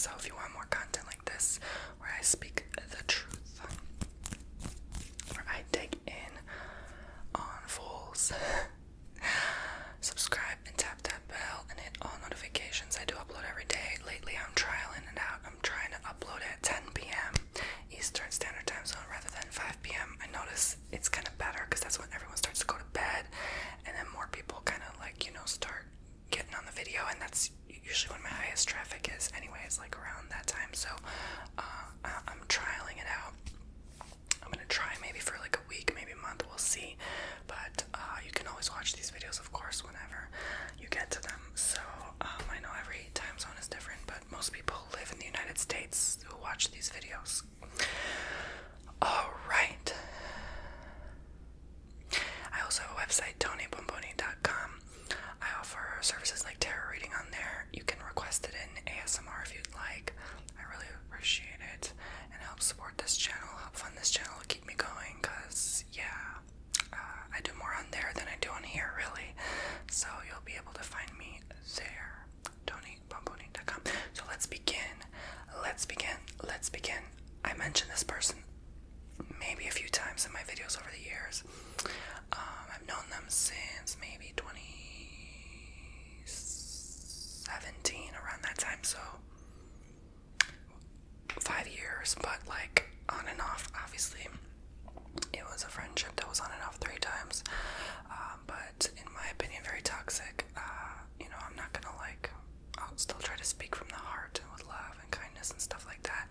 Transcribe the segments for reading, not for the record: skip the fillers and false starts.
So if you want more content like this, where I speak the truth, where I dig in on fools, subscribe and tap that bell and hit all notifications. I do upload every day. Lately I'm trialing it out. I'm trying to upload at 10 p.m. Eastern Standard Time Zone rather than 5 p.m. I notice it's kind of better because that's when everyone starts to go to bed, and then more people kind of like, start getting on the video, and that's usually when my highest traffic is anyways, like around that time. So I'm trialing it out. I'm gonna try maybe for like a week, maybe a month, we'll see. But you can always watch these videos, of course, whenever you get to them. So I know every time zone is different, but most people live in the United States who watch these videos. Alright. I also have a website, TonyBomboni.com. I offer services like tarot reading on there. You can request it in ASMR if you'd like. I really appreciate it, and help support this channel, help fund this channel to keep me going, because I do more on there than I do on here, really. So you'll be able to find me there, TonyBomboni.com. So let's begin. I mentioned this person maybe a few times in my videos over the years. I've known them since maybe 2017, around that time, so 5 years, but like on and off. Obviously it was a friendship that was on and off 3 times, but in my opinion very toxic. I'm not gonna I'll still try to speak from the heart and with love and kindness and stuff like that,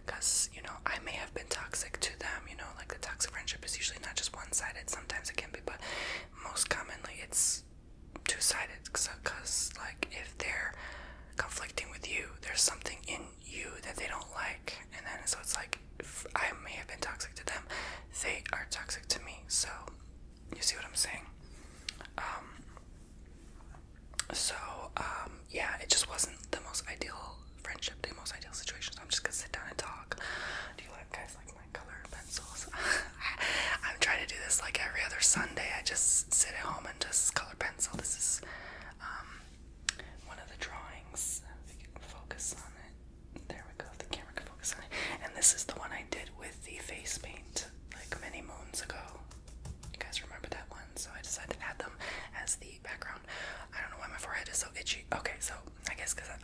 because I may have been toxic to them. Like the toxic friendship is usually not just one-sided. Sometimes it can be, but most commonly it's two-sided, because like if they're conflicting with you, there's something in you that they don't like, and then so it's like, if I may have been toxic to them, they are toxic to me. So you see what I'm saying? Yeah, it just wasn't the most ideal friendship, the most ideal situation. So I'm just gonna sit down and talk. Do you guys like my colored pencils? I'm trying to do this like every other Sunday. I just sit at home and just color pencil. This is one of the drawings. If you can focus on it. There we go. If the camera can focus on it. And this is the one I did with the face paint like many moons ago. You guys remember that one? So I decided to add them as the background. I don't know why my forehead is so itchy. Okay, so I guess because I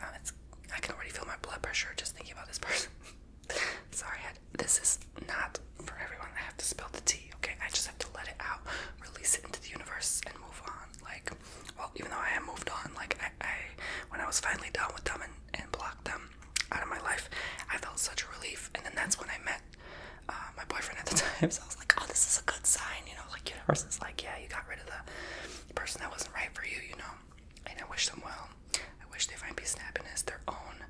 can already feel my blood pressure just thinking about this person. Sorry, this is not for everyone. I have to spill the tea, okay? I just have to let it out, release it into the universe, and move on. Even though I am moved on, when I was finally done with them and blocked them out of my life, I felt such a relief. And then that's when I met my boyfriend at the time. So I was like, oh, this is a good sign, the universe is like, yeah, you got rid of the person that wasn't right for you, and I wish them well. I wish they find peace and happiness, their own,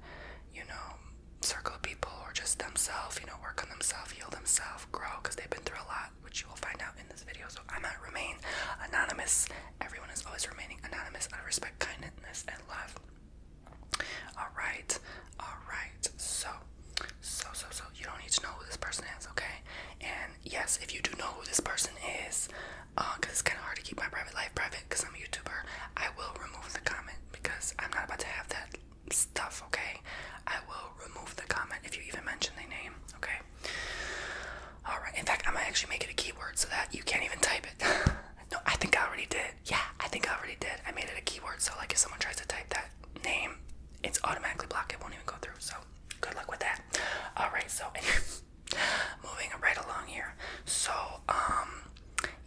circle of people, or just themselves, work on themselves, heal themselves, grow, because they've been through a lot, which you will find out in this video. So I might remain anonymous. Everyone is always remaining anonymous out of respect, kindness, and love. Alright. So you don't need to know who this person is, okay? And yes, if you do know who this person is, because it's kind of hard to keep my private life private because I'm a YouTuber, I will remove the comment, because I'm not about to have that stuff, okay? I will remove the comment if you even mention their name, okay? Alright, in fact, I might actually make it a keyword so that you can't even type it. No, I think I already did. Yeah, I think I already did. I made it a keyword, so if someone tries to type that name, it's automatically blocked. It won't even go through, so good luck with that. Alright, so moving right along here. So,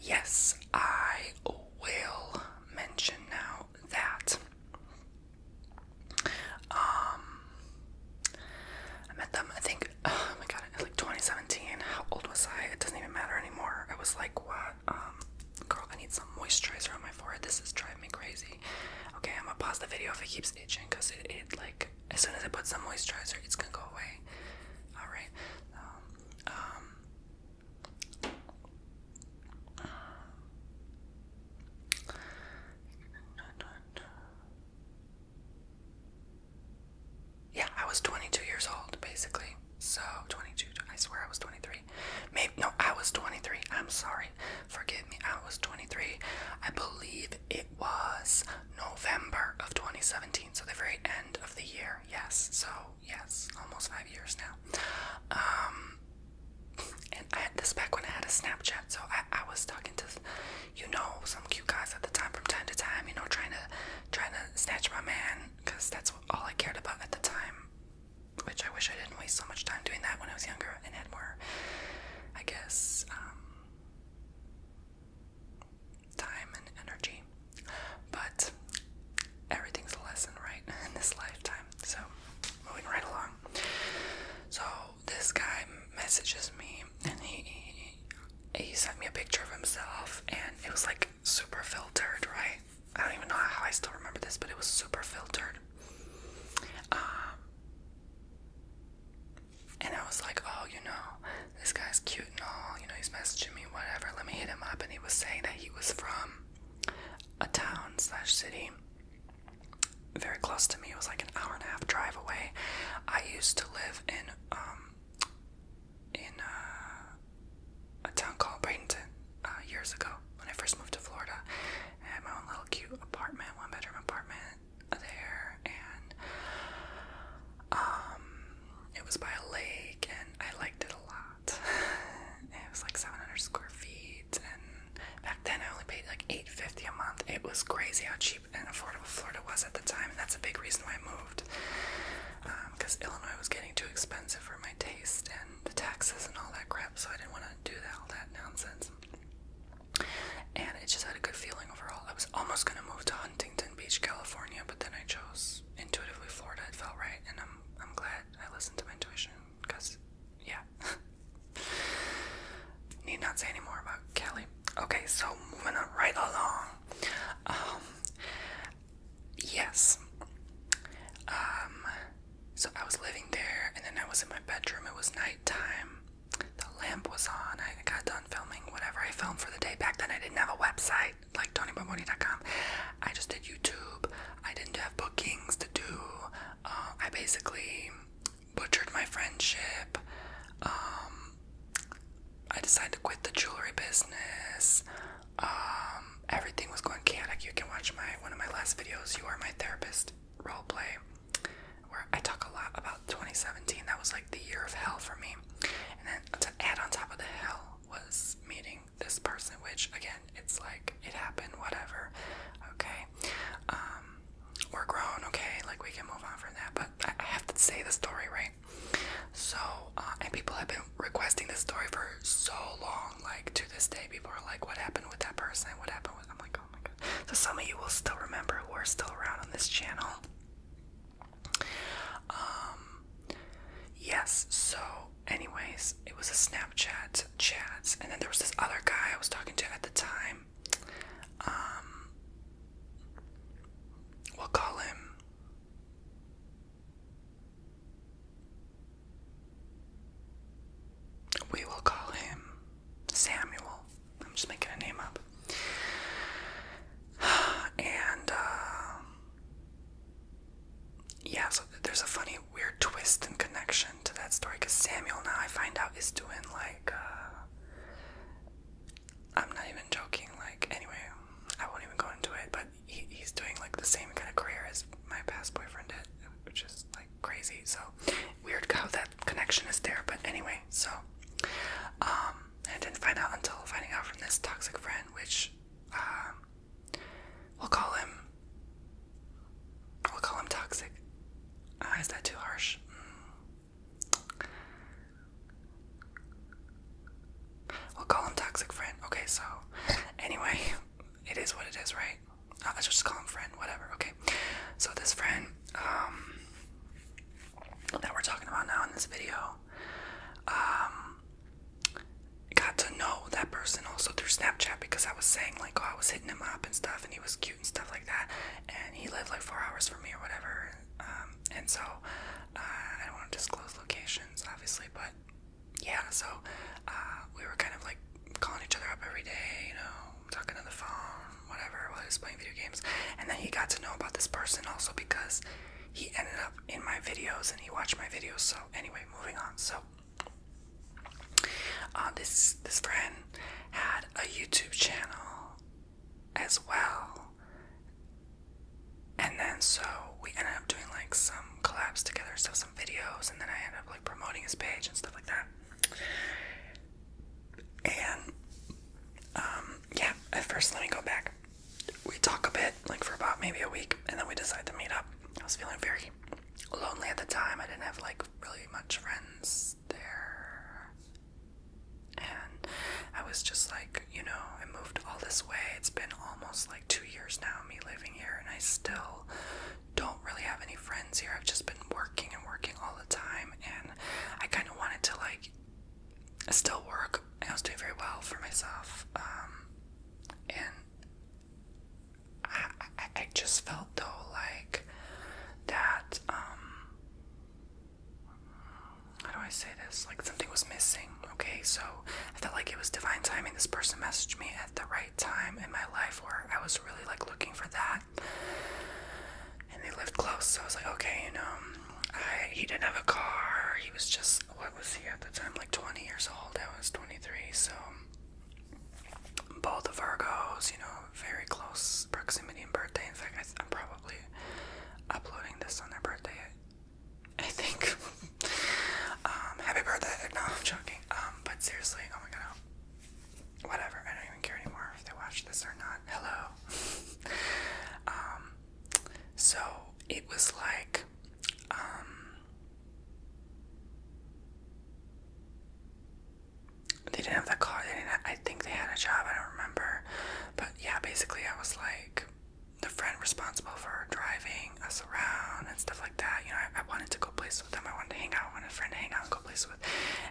yes, I will mention now that I met them, I think, oh my god, like 2017. How old was I? It doesn't even matter anymore. I was like, what? Girl, I need some moisturizer on my forehead. This is driving me crazy. Okay, I'm gonna pause the video if it keeps itching, because it like, as soon as I put some moisturizer, it's gonna go away. Alright. Yeah, I was 22 years old, basically. So, 22, I swear I was 23. No, I was 23. I'm sorry. Forgive me, I was 23. I believe it was November of 2017, so the very end of the year. Yes, so Yes, almost 5 years now. And this back when I had a Snapchat, so I was talking to, some cute guys at the time from time to time, trying to snatch my man, because that's all I cared about at the time, which I wish I didn't waste so much time doing that when I was younger and had more, I guess, time and energy. But everything's a lesson, right, in this lifetime. So, moving right along. So, this guy messages me, and he sent me a picture of himself, and it was like super filtered, right? I don't even know how I still remember this, but it was super filtered. And I was like, oh, this guy's cute and all, he's messaging me, whatever, let me hit him up. And he was saying that he was from a town/city very close to me. It was like an hour and a half drive away. I used to live in a town called Bradenton years ago when I first moved to Florida. I had my own little cute apartment, 1-bedroom apartment there, and it was by a lake, and I liked it a lot. It was like 700 square feet, and back then I only paid like $850 a month. It was crazy how cheap and affordable Florida was at the time, and that's a big reason why I moved, because Illinois was getting too expensive for my taste and the taxes and all that crap, so I didn't want to do all that nonsense. And it just had a good feeling overall. I was almost going to move to Huntington Beach, California, but then I chose intuitively Florida. It felt right, and I'm glad I listened to my intuition, because, yeah. Need not say any more about Cali. Okay, so moving on right along. Yes. So I was living there, and then I was in my bedroom. It was nighttime. The lamp was on. I got done filming whatever I filmed for the day. Back then I didn't have a website like TonyBomboni.com. I just did YouTube. I didn't have bookings to do. I basically butchered my friendship. I decided to quit the jewelry business. Everything was going chaotic. You can watch one of my last videos, You Are My Therapist roleplay, where I talk a lot about 2017. That was like the year of hell for me. And then to add on top of the hell was meeting this person, which again, it's like, it happened, whatever. Okay. We're grown, okay? Like, we can move on from that, but I have to say the story, right? So, and people have been requesting this story for so long. Like, to this day, people are like, what happened with that person? What happened with... I'm like, oh my god. So some of you will still remember who are still around on this channel. Yes, so anyways, it was a Snapchat chat, and then there was this other guy I was talking to at the time. We'll call him... We will call him Samuel. I'm just making a name up. And, yeah, so there's a funny, weird twist and connection to that story, because Samuel, now I find out, is doing, like, I'm not even joking, like, anyway, I won't even go into it, but he's doing, like, the same kind of career as my past boyfriend did, which is, like, crazy, so weird how that connection is there, but anyway, so, I didn't find out until finding out from this toxic friend, which, we'll call him toxic. Is that too harsh? We'll call him toxic friend. Okay, so anyway, it is what it is, right? Let's just call him friend, whatever. Okay, so this friend that we're talking about now in this video got to know that person also through Snapchat, because I was saying, like, oh, I was hitting him up and stuff, and he was cute and stuff like that, and he lived like 4 hours from me or whatever, and so I don't want to disclose locations, obviously, but yeah, so we were kind of like calling each other up every day, talking on the phone, whatever, while he was playing video games. And then he got to know about this person also, because he ended up in my videos and he watched my videos. So anyway, moving on. So this friend had a YouTube channel as well, and then so we ended up doing like some collabs together, stuff, some videos, and then I ended up like promoting his page and stuff like that. And yeah, at first, let me go back. We talk a bit, like for about maybe a week, and then we decide to meet up. I was feeling very lonely at the time. I didn't have like really much friends there, and I was just like, I moved all this way. It's been almost like 2 years now, me living here, and I still don't really have any friends here. I've just been working and working all the time, and I kind of wanted to like still work, and I was doing very well for myself, and I just felt though like that, how do I say this, like something was missing. Okay, so I felt like it was divine timing. This person messaged me at the right time in my life where I was really like looking for that, and they lived close, so I was like, okay, he didn't have a car. He was just, what was he at the time, like 20 years old. I was 23, so both Virgos, very close proximity in birthday. In fact, I'm probably uploading this on their birthday, I think. Happy birthday. No, I'm joking. But seriously, oh my god, whatever, I don't even care anymore if they watch this or not. Hello. So it was like, they didn't have that car. I think they had a job. I don't remember. But yeah, basically I was like the friend responsible for driving us around and stuff like that. I wanted to go places with them. I wanted to hang out. I wanted a friend to hang out and go places with.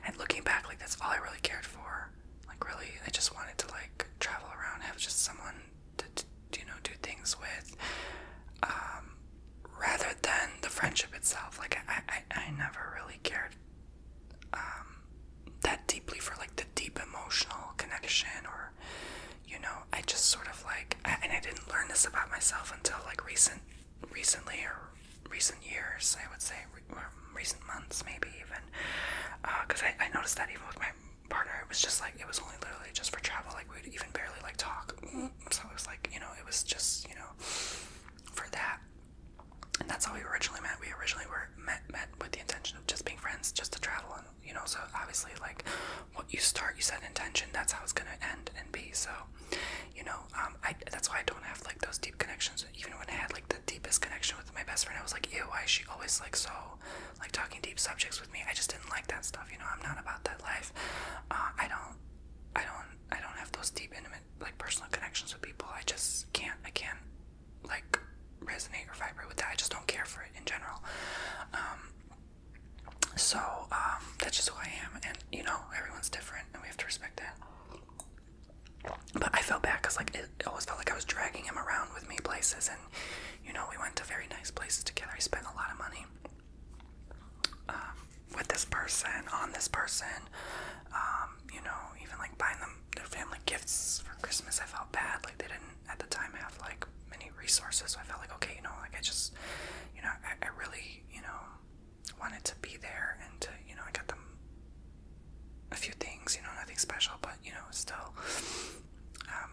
And looking back, like that's all I really cared for. Like really, I just wanted to like travel around, have just someone to do things with. Rather than the friendship itself. Like I never really cared that deeply for like the deep emotional connection, or I just sort of like, and I didn't learn this about myself until like recently or recent years, I would say, or recent months maybe even, because I noticed that even with my partner, it was just like, it was only literally just for travel. Like we'd even barely like talk, so it was like, it was just for that. And that's how we originally met. We originally met with the intention of just being friends, just to travel, and so obviously like what you start, you set an intention, that's how it's gonna end and be. So that's why I don't have like those deep connections. Even when I had like the deepest connection with my best friend, I was like, ew, why is she always like so like talking deep subjects with me? I just didn't like that stuff. I'm not about that life. I don't have those deep, intimate, like personal connections with people. I can't like resonate or vibrate with that. I just don't care for it in general. So that's just who I am, and everyone's different, and we have to respect that. But I felt bad because like it always felt like I was dragging him around with me places, and we went to very nice places together. I spent a lot of money with this person, on this person, even like buying them their family gifts for Christmas. I felt bad, like they didn't at the time have like many resources, so I felt like, okay, like I just I really wanted to be there, and to I got them a few things, nothing special, but still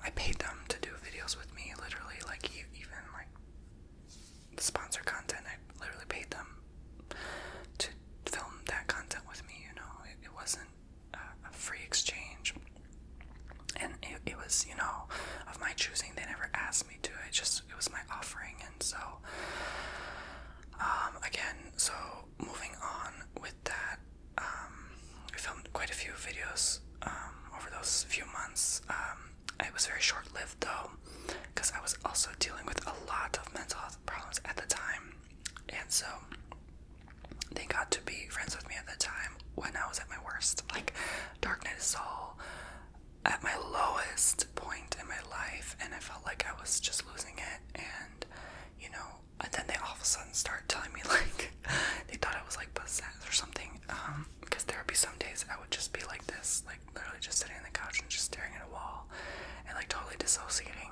I paid them to do videos with me, literally, like even like the sponsor content, I literally paid them to film that content with me. It wasn't a free exchange, and it was of my choosing. They never asked me to. It was my offering. And so again, so moving on with that, I filmed quite a few videos over those few months. It was very short-lived though, because I was also dealing with a lot of mental health problems at the time, and so they got to be friends with me at the time when I was at my worst, like dark night of soul, at my lowest point in my life, and I felt like I was just losing it. And then they all of a sudden started telling me like they thought I was like possessed or something, because there would be some days I would just be like this, like literally just sitting on the couch and just staring at a wall and like totally dissociating.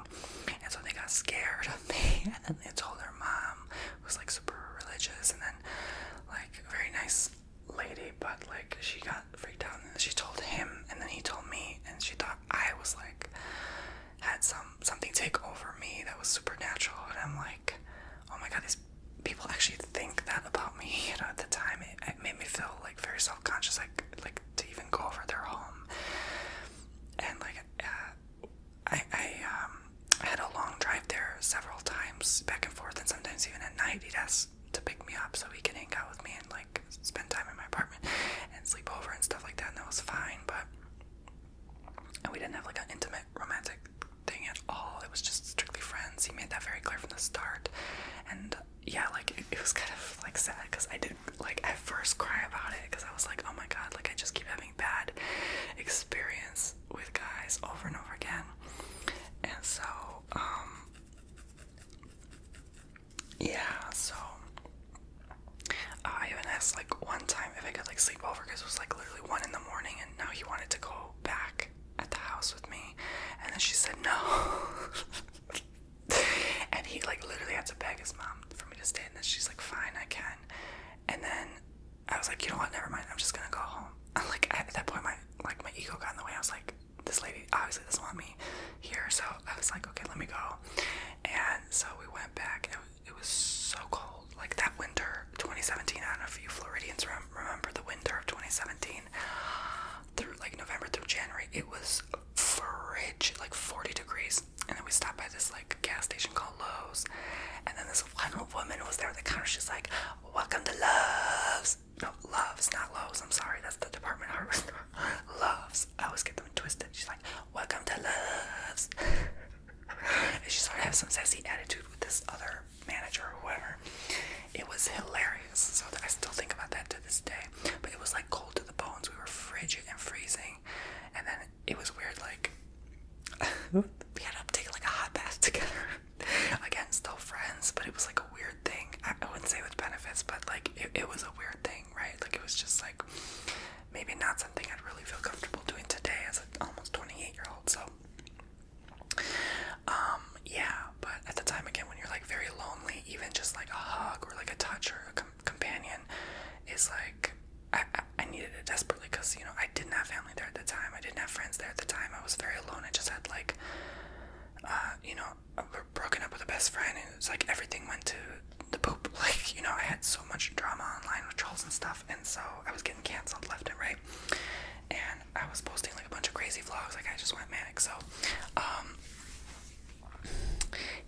And so they got scared of me, and then they told their mom, who was like super religious, and then like a very nice lady, but like she got freaked out, and she told him, and then he told me, and she thought I was like had something take over me that was supernatural. And I'm like, oh my god, these people and we didn't have like an intimate romantic thing at all. It was just strictly friends. He made that very clear from the start. And yeah, like it was kind of like sad because I did like at first cry about it because I was like, oh my god, like I just keep having bad experience with guys over and over again. And so yeah, so I even asked like one time if I could like sleep over because it was like literally 1 in the morning, and now he wanted to go back at the house with me, and then she said no. And he like literally had to beg his mom for me to stay, and then she's like, fine, I can. And then I was like, you know what, never mind, I'm just gonna go home. I'm like, at that point my ego got in the way. I was like, this lady obviously doesn't want me here, so I was like, okay, let me go. And so we went back. It was so cold, like that winter 2017. I don't know if you Floridians remember the winter of 2017 through like November through January. It was frigid, like 40 degrees. And then we stopped by this like gas station called Lowe's, and then this one woman was there at the counter. She's like, welcome to Love's. No, Love's, not Lowe's, I'm sorry, that's the department hardware store. Love's, I always get them twisted. She's like, welcome to Love's. And she started having some sassy attitude with this other manager or whoever. It was hilarious, so I still think about that to this day. But it was like cold to the bones. We were frigid and freezing, and then it was weird, like we had to take like a hot bath together. Again, still friends, but it was like a weird thing. I wouldn't say with benefits, but like it was a weird thing, right? Like it was just like maybe not something I'd really feel comfortable doing today as an almost 28-year-old. So yeah, but at the time, again, when you're like very lonely, even just like a hug or like a touch or a companion is like I needed it desperately, because you know I didn't have family there at the time. I didn't have friends there at the time. I was very alone. I just had like you know, broken up with a best friend, and it was like everything went to the poop. Like, you know, I had so much drama online with trolls and stuff, and so I was getting canceled left and right, and I was posting like a bunch of crazy vlogs. Like I just went manic. So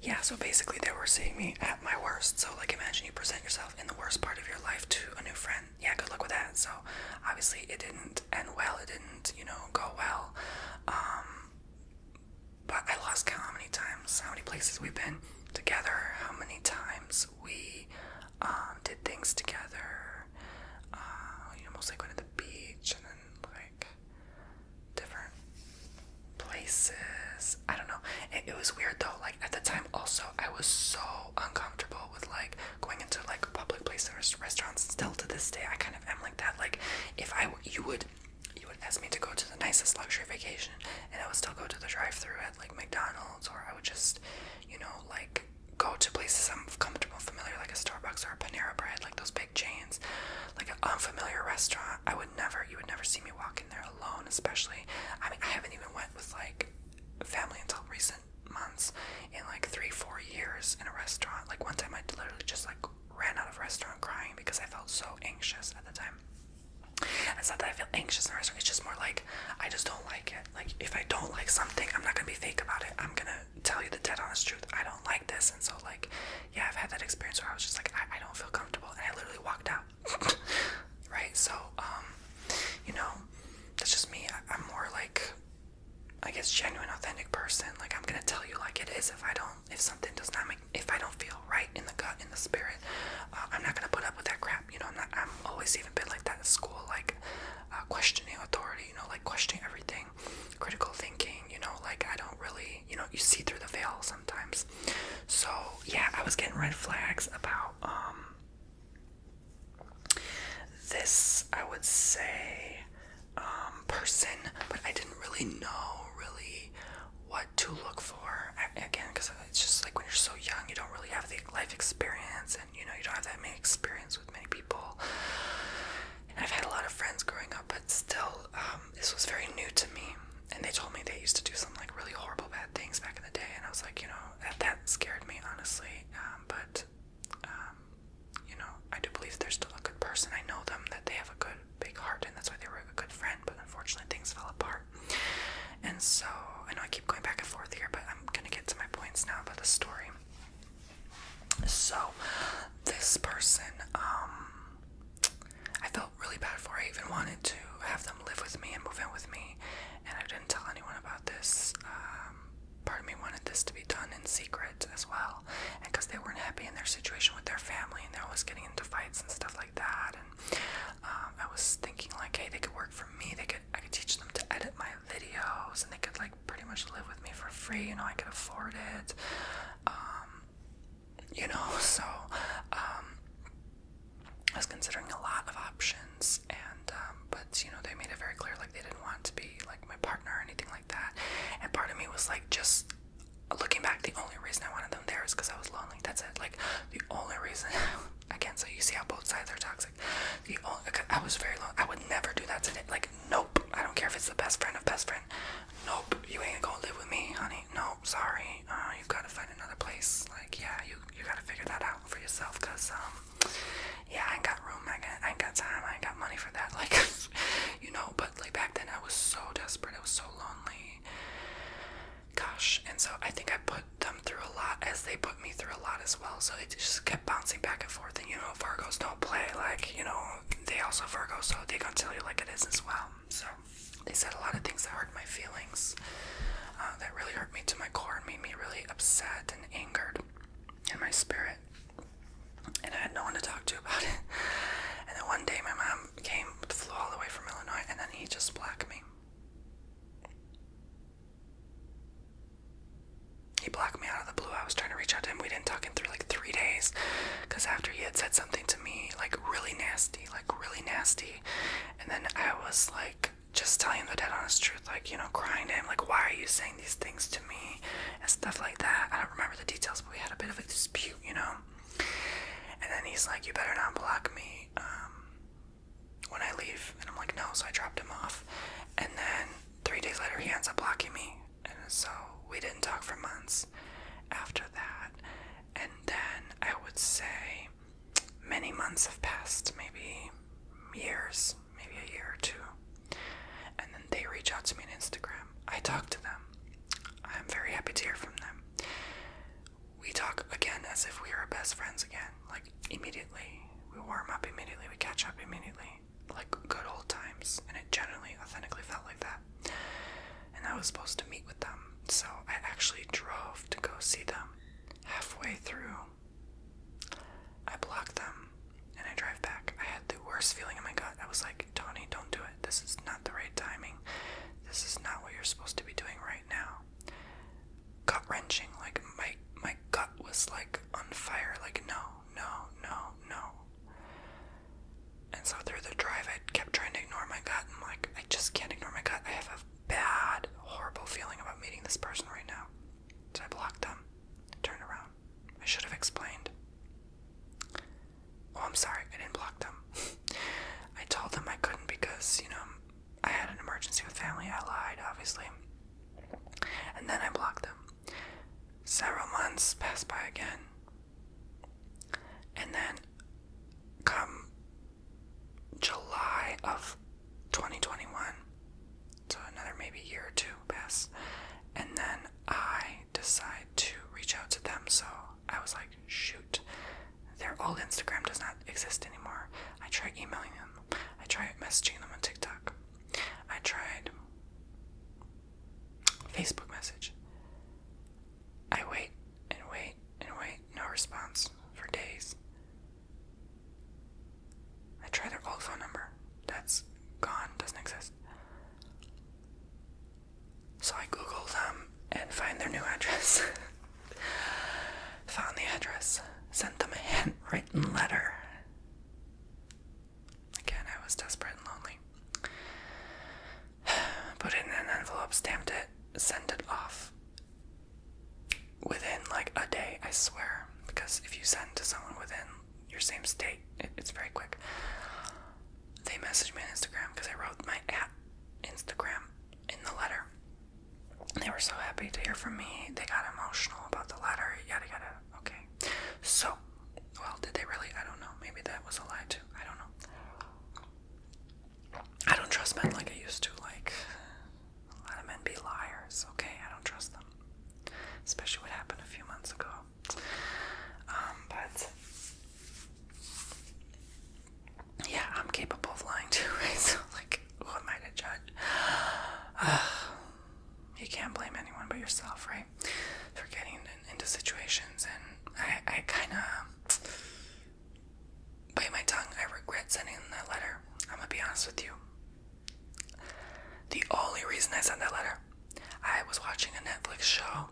yeah, so basically they were seeing me at my worst. So like imagine you present yourself in the worst part of your life to a new friend. Yeah, good luck with that. So obviously it didn't end well. It didn't, you know, go well. But I lost count how many times, how many places we've been together, how many times we did things together. You know, mostly going to the beach and then like different places. I don't know. It was weird though. Like at the time, also I was so uncomfortable with like going into like public places, restaurants. Still to this day, I kind of am like that. Like if you would ask me to go to the nicest luxury vacation, and I would still go to the drive-thru at like McDonald's, or I would just, you know, like go to places I'm comfortable, familiar, like a Starbucks or a Panera Bread, like those big chains, like an unfamiliar restaurant. You would never see me walk in there alone, especially. I mean, I haven't even went with like family until recent months, in like 3-4 years in a restaurant. Like one time I literally just like ran out of restaurant crying because I felt so anxious at the time. It's not that I feel anxious in a restaurant, it's just more like I just don't like it. Like if I don't like something, I'm not gonna be fake about it. I'm gonna tell you the dead honest truth. I don't like this. And so like, yeah, I've had that experience where I was just like, I don't feel comfortable, and I literally walked out. Right? So you know, that's just me. I'm more like, I guess, genuine, authentic person. Like I'm gonna tell you like it is. If something does not if I don't feel right in the gut, in the spirit, I'm not gonna put up with that crap. You know, I'm always even been like that at school, like questioning authority, you know, like questioning everything, critical thinking, you know, like I don't really, you know, you see through the veil sometimes. So yeah, I was getting red flags about this, I would say, person, but I didn't really know what to look for. Again, because it's just like when you're so young, you don't really have the life experience, and you know, you don't have that many experience with many people. And I've had a lot of friends growing up, but still, this was very new to me. And they told me they used to do some like really horrible bad things back in the day, and I was like, you know, that scared me, honestly. But you know, I do believe they're still a good person. I know them, that they have a good big heart, and that's why they were a good friend. But unfortunately, things fell apart. And so I know I keep going back and forth here, but I'm gonna get to my points now about the story. So this person, I felt really bad for. I even wanted to have them live with me and move in with me, and I didn't tell anyone about free, I could afford it, so I was considering a lot of options, and but they made it very clear, like, they didn't want to be like my partner or anything like that. And part of me was like, just looking back, the only reason I wanted them there is because I was lonely. That's it. Like, the only reason. Again, so you see how both sides are toxic. I was very lonely. I would never do that today. Like, nope. I don't care if it's the best friend of best friend. Nope. You ain't gonna live with me, honey. No, sorry. You've got to find another place. Like, yeah, you got to figure that out for yourself, because yeah, I ain't got room. I ain't got time. I ain't got money for that. Like, but like back then I was so desperate. I was so lonely. Gosh. And so I think I put them through a lot, as they put me through a lot as well. So it just kept bouncing back and forth. And Virgos don't play. Like, they also Virgo, so they gonna tell you like it is as well. So they said a lot of things that hurt my feelings, that really hurt me to my core and made me really upset and angered in my spirit. And I had no one to talk to about it. And then one day my mom flew all the way from Illinois, and then he just blocked me. He blocked me out of the blue. I was trying to reach out to him. We didn't talk in through like 3 days, because after he had said something to me, like really nasty. And then I was like, just telling him the dead honest truth, like, crying to him, like, why are you saying these things to me? And stuff like that. I don't remember the details, but we had a bit of a dispute, And then he's like, you better not block me when I leave. And I'm like, no. So I dropped him off. And then 3 days later, he ends up blocking me. And so we didn't talk for months after that. And then I would say many months have passed, maybe years, maybe a year or two. And then they reach out to me on Instagram. I talk to them. I'm very happy to hear from them. We talk again as if we were best friends again, like immediately. We warm up immediately, we catch up immediately, like good old times. And it genuinely, authentically felt like that. And I was supposed to meet with them, so I actually drove to go see them. Halfway through, I blocked them, and I drive back. I had the worst feeling in my gut. I was like, Tony, don't do it. This is not the right timing. This is not what you're supposed to be doing right now. Gut-wrenching, like my gut was like on fire, like no. And so through the drive, I kept trying to ignore my gut. I'm like, I just can't ignore my gut. I have a bad, horrible feeling about meeting this person right now. So I blocked them, turned around. I should have explained. Oh, I'm sorry, I didn't block them. I told them I couldn't because, I had an emergency with family. I lied, obviously. And then I blocked them. Several months passed by again. And then come July of 2021, so another maybe year or two pass, and then I decide to reach out to them. So I was like, shoot, their old Instagram does not exist anymore. I tried emailing them. I tried messaging them on TikTok. I tried Facebook message. I wait and wait and wait, no response for days. I try their old phone number. That's gone, doesn't exist. So I Googled them and find their new address. Found the address, sent them a handwritten letter. Again, I was desperate and lonely. Put it in an envelope, stamped it, sent it off. Within like a day, I swear. Because if you send to someone within your same state, it's very quick. They messaged me on Instagram because I wrote my @Instagram in the letter. They were so happy to hear from me. They got emotional about the letter, yada yada. Okay. So, well, did they really? I don't know. Maybe that was a lie too. I don't know. I don't trust men like I used to. Like, a lot of men be liars. Okay, I don't trust them. Especially what happened a few months ago. But yeah, I'm capable of lying too, right? So, like, who am I to judge? You can't blame anyone but yourself, right? For getting into situations. And I kind of bite my tongue. I regret sending them that letter. I'm gonna be honest with you. The only reason I sent that letter, I was watching a Netflix show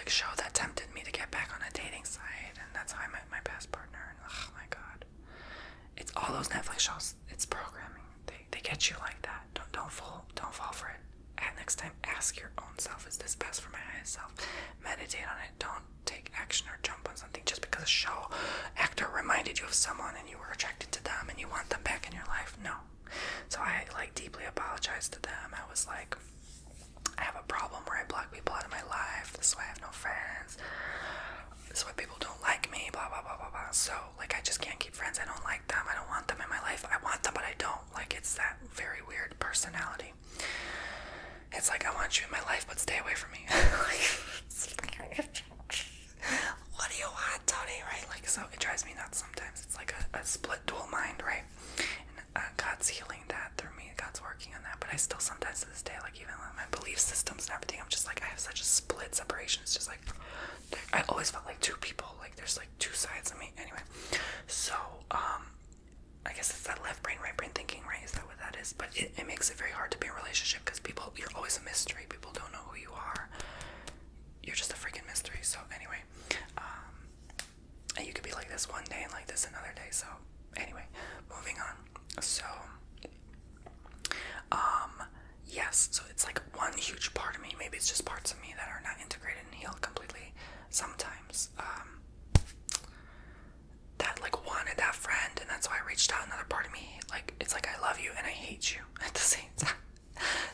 Netflix show that tempted me to get back on a dating site, and that's how I met my past partner. And oh my god, it's all those Netflix shows. It's programming. They get you like that. Don't fall for it. Next time, ask your own self: is this best for my highest self? Meditate on it. Don't take action or jump on something just because a show actor reminded you of someone and you were attracted to them and you want them back in your life. No. So I deeply apologized to them. I was like, I have a problem where I block people out of my life. This is why I have no friends. This is why people don't like me, blah, blah, blah, blah, blah. So, I just can't keep friends. I don't like them. I don't want them in my life. I want them, but I don't. It's that very weird personality. It's I want you in my life, but stay away from me. What do you want, Tony, right? So it drives me nuts sometimes. It's a split dual mind, right? And God's healing that through me. God's working on that. But I still sometimes to this day, even with my belief systems and everything, I'm just I have such a split separation. It's just I always felt like two people. There's two sides of me. Anyway, so I guess it's that left brain, right brain thinking, right? Is that what that is? But it makes it very hard to be in a relationship because you're always a mystery. People don't know who you are. You're just a freaking mystery. So anyway, and you could be like this one day and like this another day. So anyway, moving on. So yes, so it's one huge part of me. Maybe it's just parts of me that are not integrated and healed completely sometimes. That wanted that friend, and that's why I reached out. Another part of me, it's I love you and I hate you at the same time.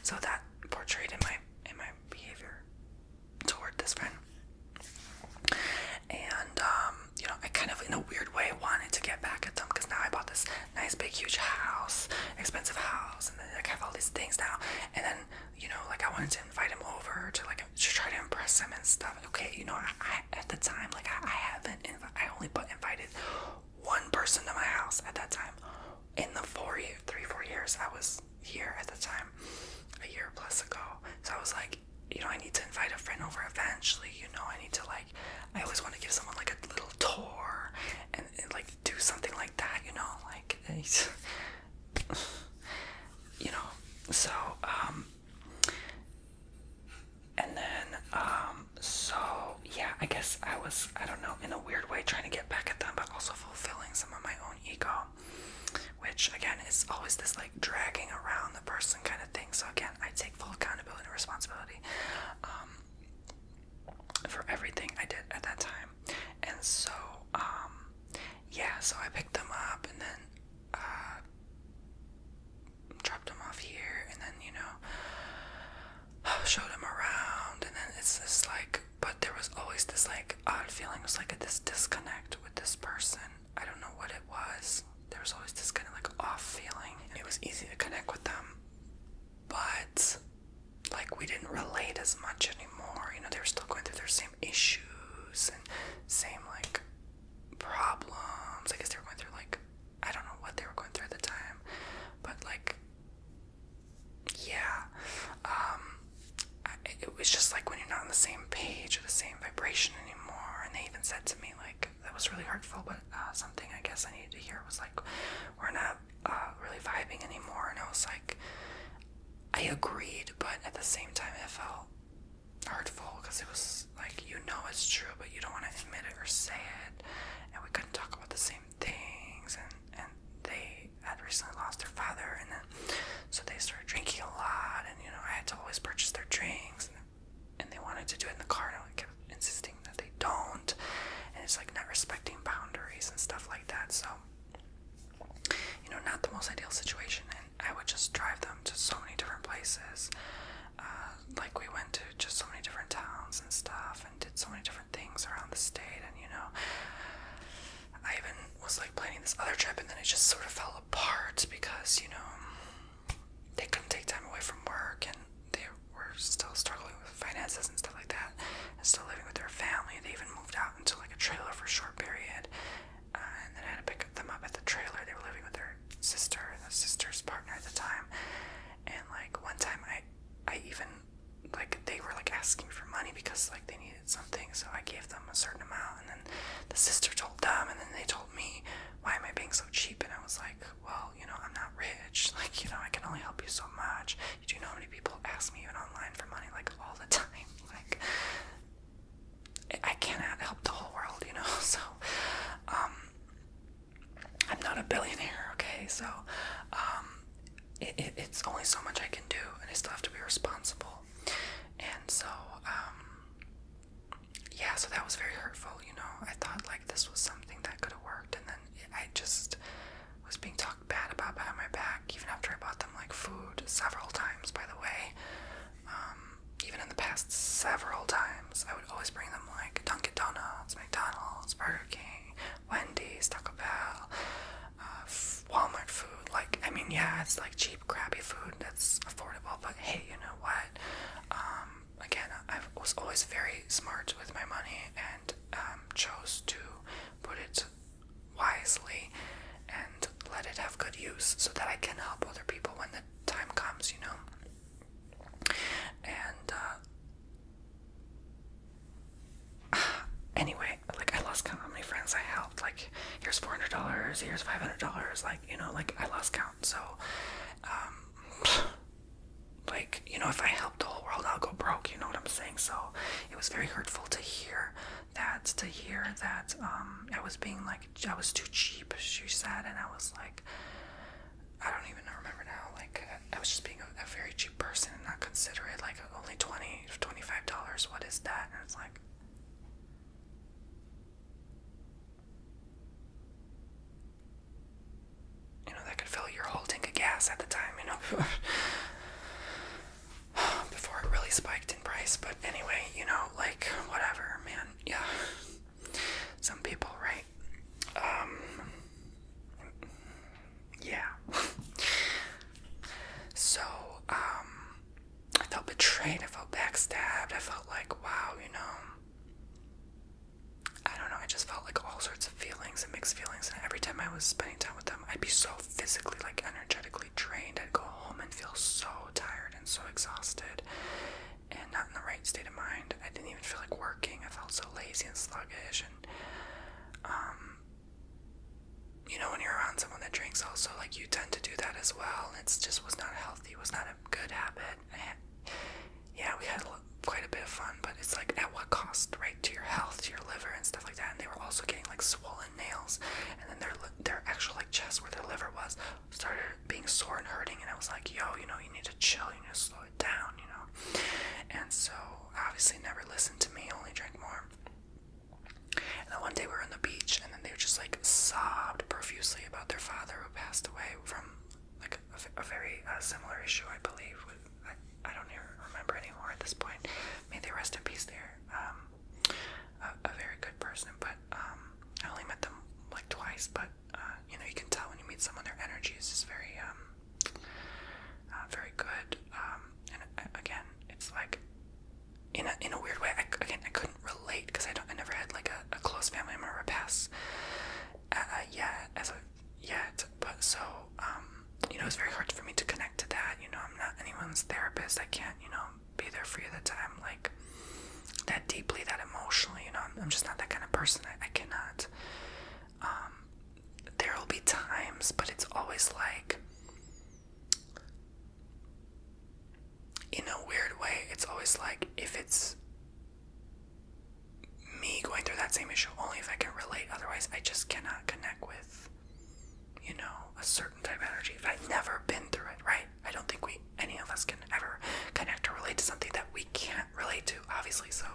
So that portrayed in my behavior toward this friend. And I kind of in a weird way wanted to get back at them because now I bought this nice big huge house, expensive house, and then I have all these things now. And then I wanted to invite him over to try to impress him and stuff. Okay, I at the time I only invited one person to my house at that time. In the 4 years I was here at the time, a year plus ago. So I was I need to invite a friend over eventually. I need to I always want to give someone a little tour and do something like that. So and then so yeah, I guess I don't know, in a weird way trying to get back at them, but also fulfilling some of my own ego, which again is always this dragging around the person kind of thing. So again, I take full accountability and responsibility for everything I did at that time. And so yeah, so I picked them up and then dropped them off here, and then showed them around, and then it's just but there was always this odd feeling. It was this disconnect with this person. I don't know what it was. There was always this kind of off feeling. It was easy to connect with them, but we didn't relate as much anymore. They were still going through their same issues and same problems. I guess they were going through I don't know what they were going through at the time, but yeah, it was just when you're not on the same page or the same vibration anymore. And they even said to me that was really hurtful, but something I guess I needed to hear was we're not really vibing anymore. And I was I agreed, but at the same time it felt hurtful because it was it's true, but you don't want to admit it or say it, and we couldn't talk about the same things, and they had recently lost their father, and then so they started drinking a lot, and I had to always purchase their drinks, and they wanted to do it in the car, and I kept insisting that they don't, and it's not respecting boundaries and stuff like that. So not the most ideal situation, and I would just drive them to so many different places. We went to just so many different towns and stuff, and did so many different things around the state, and I even was planning this other trip, and then it just sort of fell apart because they couldn't take time away from work, and they were still struggling with finances and stuff like that, and still living with their family. They even moved out into a trailer for a short period, and then I had to pick them up at the trailer. They were living with their sister and the sister's partner at the time, and one time I even they were asking for money because they needed something, so I gave them a certain amount, and then the sister told them, and then they told me, why am I being so cheap? And I was well, I'm not rich, I can only help you so much. You do know how many people ask me even online for money all the time, that's like cheap, crappy food that's affordable. But hey, you know what? Again, I was always very smart with my money and chose to put it wisely and let it have good use so that I can help other people when the time comes, you know. And anyway, like, I lost count how many friends I helped. Like, here's $400, here's $500, like, you know, like, I lost count. So like, you know, if I help the whole world, I'll go broke, you know what I'm saying? So it was very hurtful to hear that I was being like, I was too cheap, she said. And I was like, I don't even remember now, like, I was just being a very cheap person and not considerate, like, only $25, what is that? And it's like, you know, that could fill your whole tank of gas at the time, you know. Before it really spiked in price. But anyway, you know, like, whatever, man. Yeah, some people, right? Yeah. So I felt betrayed, I felt backstabbed, I felt like, wow, you know, I don't know, I just felt like all sorts of feelings and mixed feelings. And every time I was spending time with them, I'd be so physically, like, energetically drained. I'd go home and feel so tired and so exhausted and not in the right state of mind. I didn't even feel like working. I felt so lazy and sluggish. And you know, when you're around someone that drinks also, like, you tend to do that as well. And it just was not healthy. It was not a good habit. Yeah, we had quite a bit of fun, but it's like, at what cost, right? To your health, to your liver and stuff like that. And they were also getting, like, swollen nails, and then their actual, like, chest where their liver was started being sore and hurting. And I was like, yo, you know, you need to chill, you need to slow it down, you know. And so obviously never listened to me, only drank more. And then one day we were on the beach, and then they just, like, sobbed profusely about their father who passed away from, like, a very similar issue, I believe. I don't even remember anymore at this point. May they rest in peace there. A very good person, but I only met them, like, twice. But you know, you can tell when you meet someone, their energy is just very very good. And again, it's like, in a weird way, I couldn't relate because I never had, like, a close family member pass yet. But so you know, it's very hard for me to connect to that. You know, I'm not anyone's therapist. I can't, you know, be there for you at the time, like, that deeply, that emotionally. You know, I'm just not that kind of person. I cannot. There will be times, but it's always like, in a weird way, it's always like, if it's me going through that same issue, only if I can relate. Otherwise, I just cannot connect with, you know, a certain type of energy. If I've never been through it, right? I don't think any of us can ever connect or relate to something that we can't relate to, obviously. So,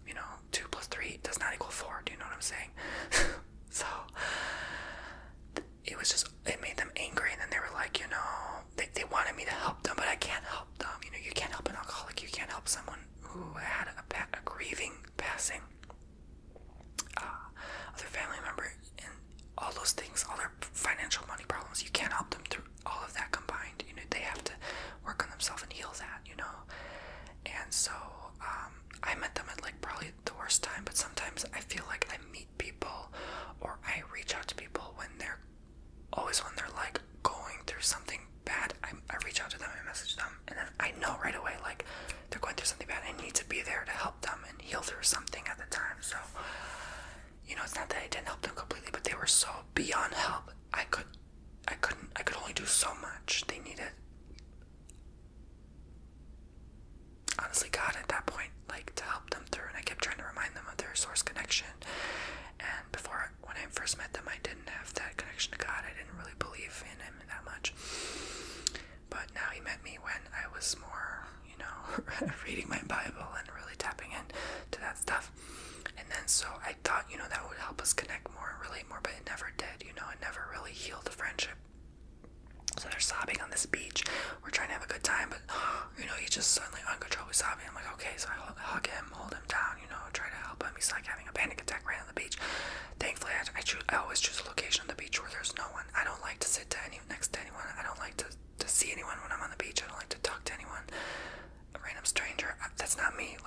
you know, 2 + 3 does not equal 4. Do you know what I'm saying? So, it made them angry. And then they were like, you know, they wanted me to help them, but I can't help them. You know, you can't help an alcoholic. You can't help someone who had a grieving passing other family member, and all those things, all their financial money problems. You can't help them through all of that combined. You know, they have to work on themselves and heal that, you know. And so I met them at, like, probably the worst time. But sometimes I feel like I meet people, or I reach out to people when they're like going through something bad. I reach out to them, I message them, and then I know right away, like, they're going through something bad. I need to be there to help them and heal through something at the time. So, you know, it's not that I didn't help them completely, but they were so beyond help. I could only do so much. They needed, honestly, God at that point, like, to help them through. And I kept trying to remind them of their source connection. And when I first met them, I didn't have that connection to God. I didn't really believe in him that much. But now he met me when I was more, you know, reading my Bible and really tapping into that stuff. And then so I thought, you know, that would help us connect more and relate more, but it never did. You know, it never really healed the friendship. So they're sobbing on this beach. We're trying to have a good time, but, you know, he's just suddenly uncontrollably sobbing. I'm like, okay, so I hug him, hold him down, you know, try to help him. He's like having a panic attack right on the beach. Thankfully, I always choose a location on the beach where there's no one. I don't like to sit next to anyone. I don't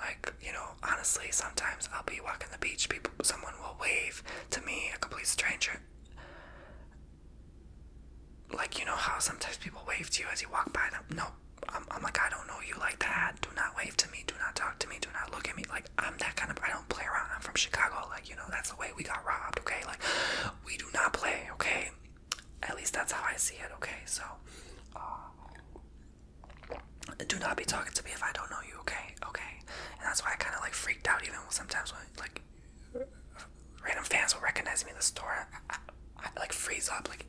Like, honestly, sometimes I'll be walking the beach, someone will wave to me, a complete stranger. Like, how sometimes people wave to you as you walk by them? No, I'm like, I don't know you like that. Do not wave to me. Do not talk to me. Do not look at me. Like, I'm that kind of, I don't play around. I'm from Chicago. Like, that's the way we got robbed, okay? Like, we do not play, okay? At least that's how I see it, okay? So, do not be talking to me if I don't know you, okay? Okay? And that's why I kind of, like, freaked out even sometimes when, like, random fans will recognize me in the store. I like, freeze up, like,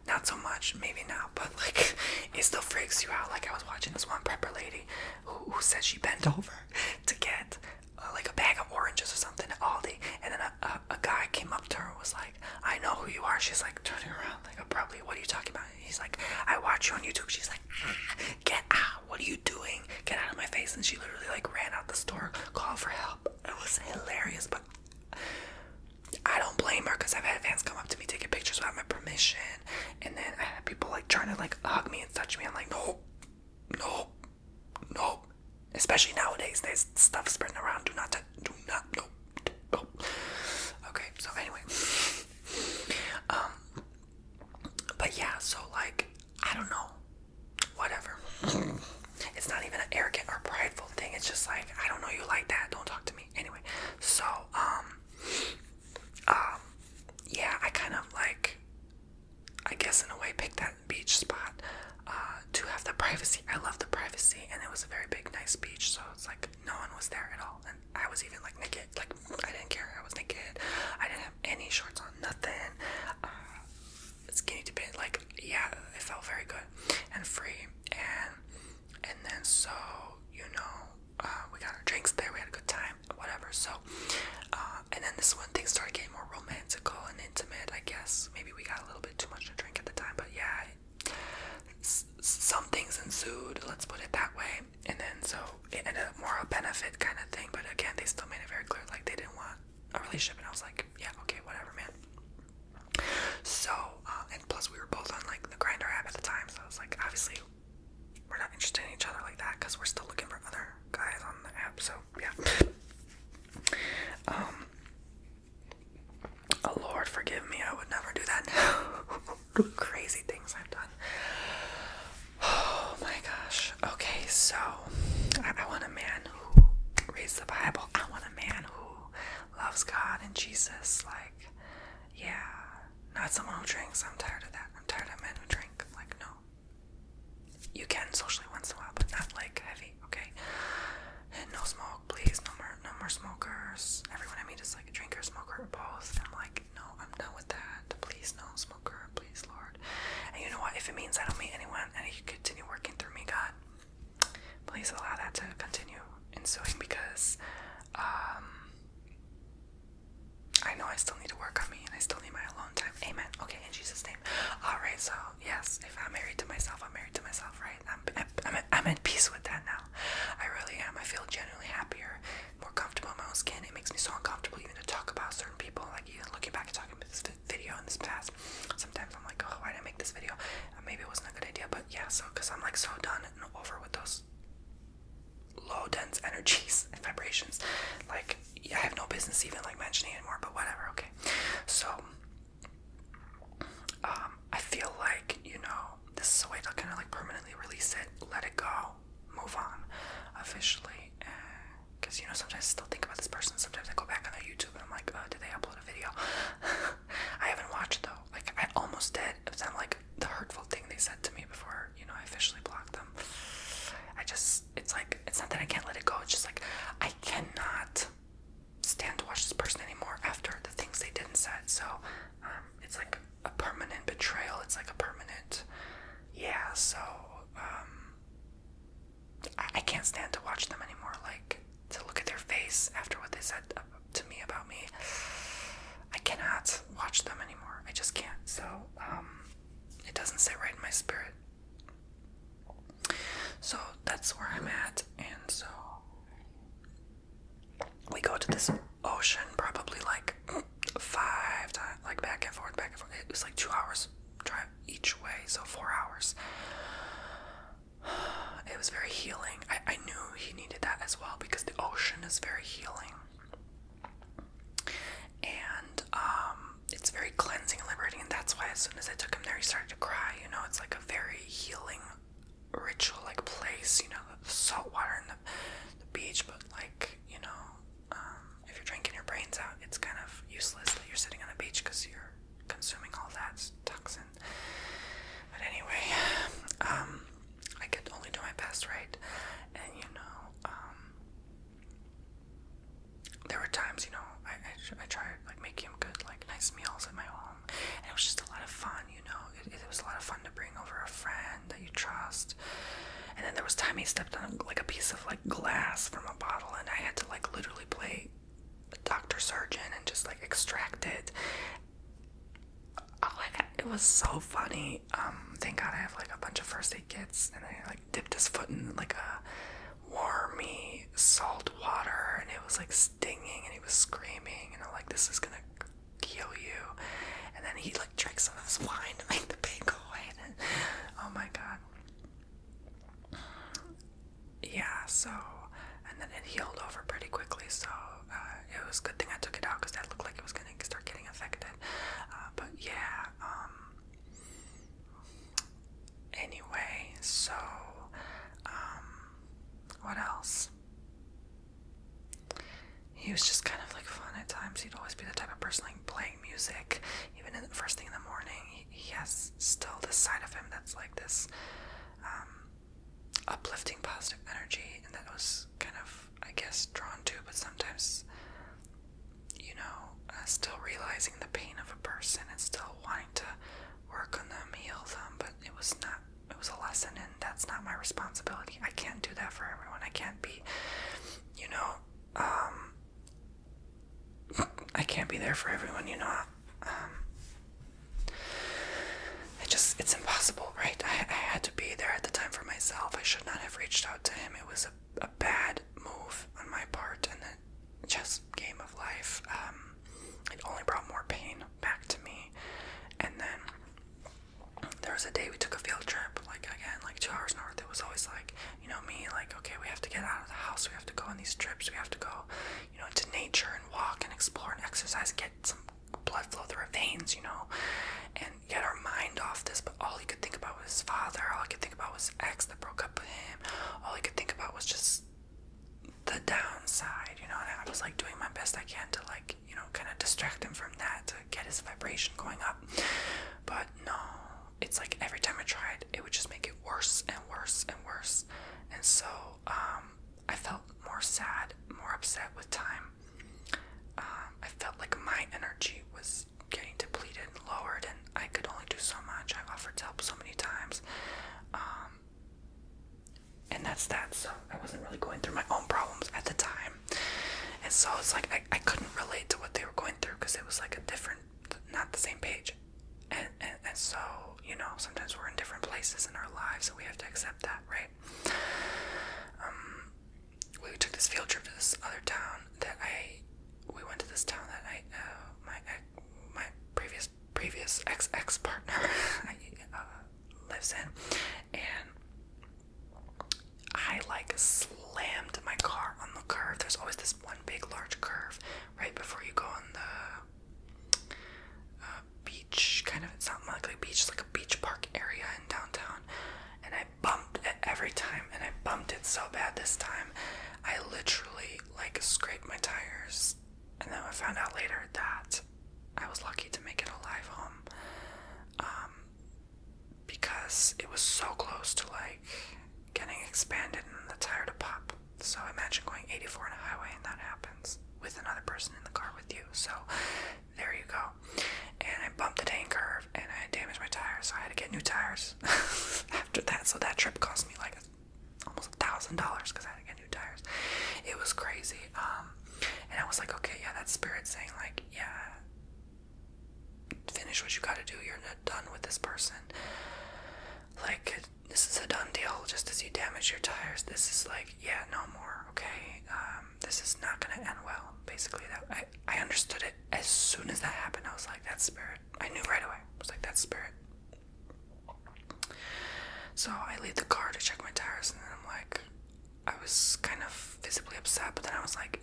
not so much, maybe now, but like it still freaks you out. Like I was watching this one prepper lady who said she bent over to get like a bag of oranges or something at Aldi, and then a guy came up to her and was like, I know who you are. She's like turning around like abruptly, what are you talking about? And he's like, I watch you on YouTube. She's like, get out, what are you doing? Get out of my face. And she literally like ran out the store, called for help. It was hilarious, but I don't blame her, because I've had fans come up to me taking pictures without my permission, and then I had people like trying to like hug me and touch me. I'm like, no. Especially nowadays, there's stuff spreading around. Do not, no. Okay, so anyway, but yeah, so like, I don't know, whatever. It's not even an arrogant or prideful thing. It's just like, I don't know you like that. Don't talk to me. Anyway, so yeah, I kind of like, I guess in a way, picked that beach spot to have the privacy. I love the privacy, and it was a very big, nice beach, so it's like no one was there at all, and I was even like naked. Like I didn't care. I was naked. I didn't have any shorts on, nothing. Skinny to bit. Like yeah, it felt very good and free, and then so we got our drinks there. We had a good time, whatever. So. And then this one thing started getting more romantical and intimate, I guess. Maybe we got a little bit too much to drink at the time, but yeah, some things ensued, let's put it that way. And then so it ended up more a benefit kind of thing, but again, they still made it very clear, like they didn't want a relationship, and I was like, yeah, okay, whatever, man. So, and plus we were both on like the Grindr app at the time, so I was like, obviously we're not interested in each other like that, because we're still looking for other guys on the app, so yeah. Oh Lord, forgive me, I would never do that now. Crazy things I've done. Oh my gosh. Okay, so I want a man who reads the Bible. I want a man who loves God and Jesus. Like, yeah, not someone who drinks. I'm tired of that. I'm tired of men who drink. Like, no. You can socially once in a while, but not like heavy, okay? And no smoke, please. No more smokers. Everyone I meet is like a drinker, smoker, or both. And I'm like, no, I'm done with that. Please, no smoker, please, Lord. And you know what? If it means I don't meet anyone and you continue working through me, God, please allow that to continue ensuing, because I know I still need to work on me, and I still need my alone time. Amen. Okay, in Jesus' name. All right. So yes, if I'm married to myself, I'm married to myself, right? I'm at peace with that now. I really am. I feel genuinely happier, more comfortable in my own skin. It makes me so uncomfortable even to talk about certain people. Like even looking back and talking about this video in this past, sometimes I'm like, oh, why did I make this video? Maybe it wasn't a good idea, but yeah. So because I'm like so done and over with those low dense energies and vibrations. Like I have no business even like mentioning it anymore, but whatever. Okay. So I feel like this is a way to kind of like permanently release it, let it go, move on officially, because sometimes I still think about this person. Sometimes I go back on their YouTube and I'm like, did they upload a video? I haven't watched though. Like I almost did. It was like the hurtful thing they said to me before I officially blocked them. It's like, it's not that I can't let it go, it's just like I cannot stand to watch this person anymore after the things they did and said. So it's like a permanent betrayal. It's like a permanent, yeah. So I can't stand to watch them anymore. Like to look at their face after what they said to me about me. I cannot watch them anymore. I just can't. So it doesn't sit right in my spirit. So that's where I'm at, and so we go to this ocean probably like 5 times, like back and forth. It was like 2 hours drive each way, so 4 hours. It was very healing. I knew he needed that as well, because was very healing. And it's very cleansing and liberating, and that's why as soon as I took him there, he started to cry. You know, it's like a very healing ritual, like place, you know, the salt water and the beach, but like, you know, if you're drinking your brains out, it's kind of useless that you're sitting on the beach because you're consuming all that toxin. But anyway, I could only do my best, right? And you know, there were times, you know, I tried like making him good, like nice meals at my home, and it was just a lot of fun, you know. It was a lot of fun to bring over a friend that you trust. And then there was time he stepped on like a piece of like glass from a bottle, and I had to like literally play doctor surgeon and just like extract it. Oh, like, it was so funny. Thank God I have like a bunch of first aid kits, and I like dipped his foot in like a warmy salt water, and it was like stinging, and he was screaming, and I'm like, this is gonna kill you. And then he like drank some of his wine to make the pain go away. And then, oh my God. Yeah, so, and then it healed over pretty quickly, so it was a good thing I took it out because that looked like it was going to start getting affected. But yeah, anyway, so, what else? He was just kind of like fun at times. He'd always be the type of person like playing music, even in the first thing in the morning. He has still this side of him that's like this, uplifting positive energy, and that was kind of, I guess, drawn to, but sometimes, you know, still realizing the pain of a person and still wanting to work on them, heal them, but it was a lesson, and that's not my responsibility. I can't do that for everyone. I can't be, you know, I can't be there for everyone, you know. It's impossible, right? I had to be there at the time for myself. I should not have reached out to him. It was a bad move on my part, and the chess game of life. It only brought more pain back to me. And then there was a day we took a field trip, like again, like 2 hours north. It was always like, you know, me, like, okay, we have to get out of the house. We have to go on these trips. We have to go, you know, into nature and walk and explore and exercise, get some blood flow through our veins, you know, and get our mind off this. But all he could think about was his father. All he could think about was his ex that broke up with him. All he could think about was just the downside, you know. And I was like doing my best I can to, like, you know, kind of distract him from that, to get his vibration going up. But no, it's like every time I tried, it would just make it worse and worse and worse. And so I felt more sad, more upset with time. I felt like my energy was getting depleted and lowered, and I could only do so much. I offered to help so many times, and that's that. So I wasn't really going through my own problems at the time, and so it's like I couldn't relate to what they were going through because it was like a different, not the same page. And so, you know, sometimes we're in different places in our lives, and we have to accept that, right? We took this field trip to this other town that we went to this town that my previous ex partner lives in, and I like slammed my car on the curve. There's always this one big large curve right before you go on the beach, kind of. It's not like a beach, it's like a beach park area in downtown, and I bumped it every time, and I bumped it so bad this time I literally like scraped my tires. And then I found out later that I was lucky to make it alive home, because it was so close to like getting expanded and the tire to pop. So imagine going 84 on a highway and that happens with another person in the car with you. So there you go. And I bumped the dang curve and I damaged my tires, so I had to get new tires after that. So that trip cost me like almost $1,000 because I had to get new tires. It was crazy. And I was like, okay, yeah, that's spirit saying like, yeah, finish what you gotta do. You're not done with this person. Like, this is a done deal. Just as you damage your tires, this is like, yeah, no more. Okay, this is not gonna end well. Basically, that I understood it as soon as that happened. I was like, that's spirit. I knew right away. I was like, that's spirit. So I leave the car to check my tires, and then I'm like, I was kind of visibly upset, but then I was like,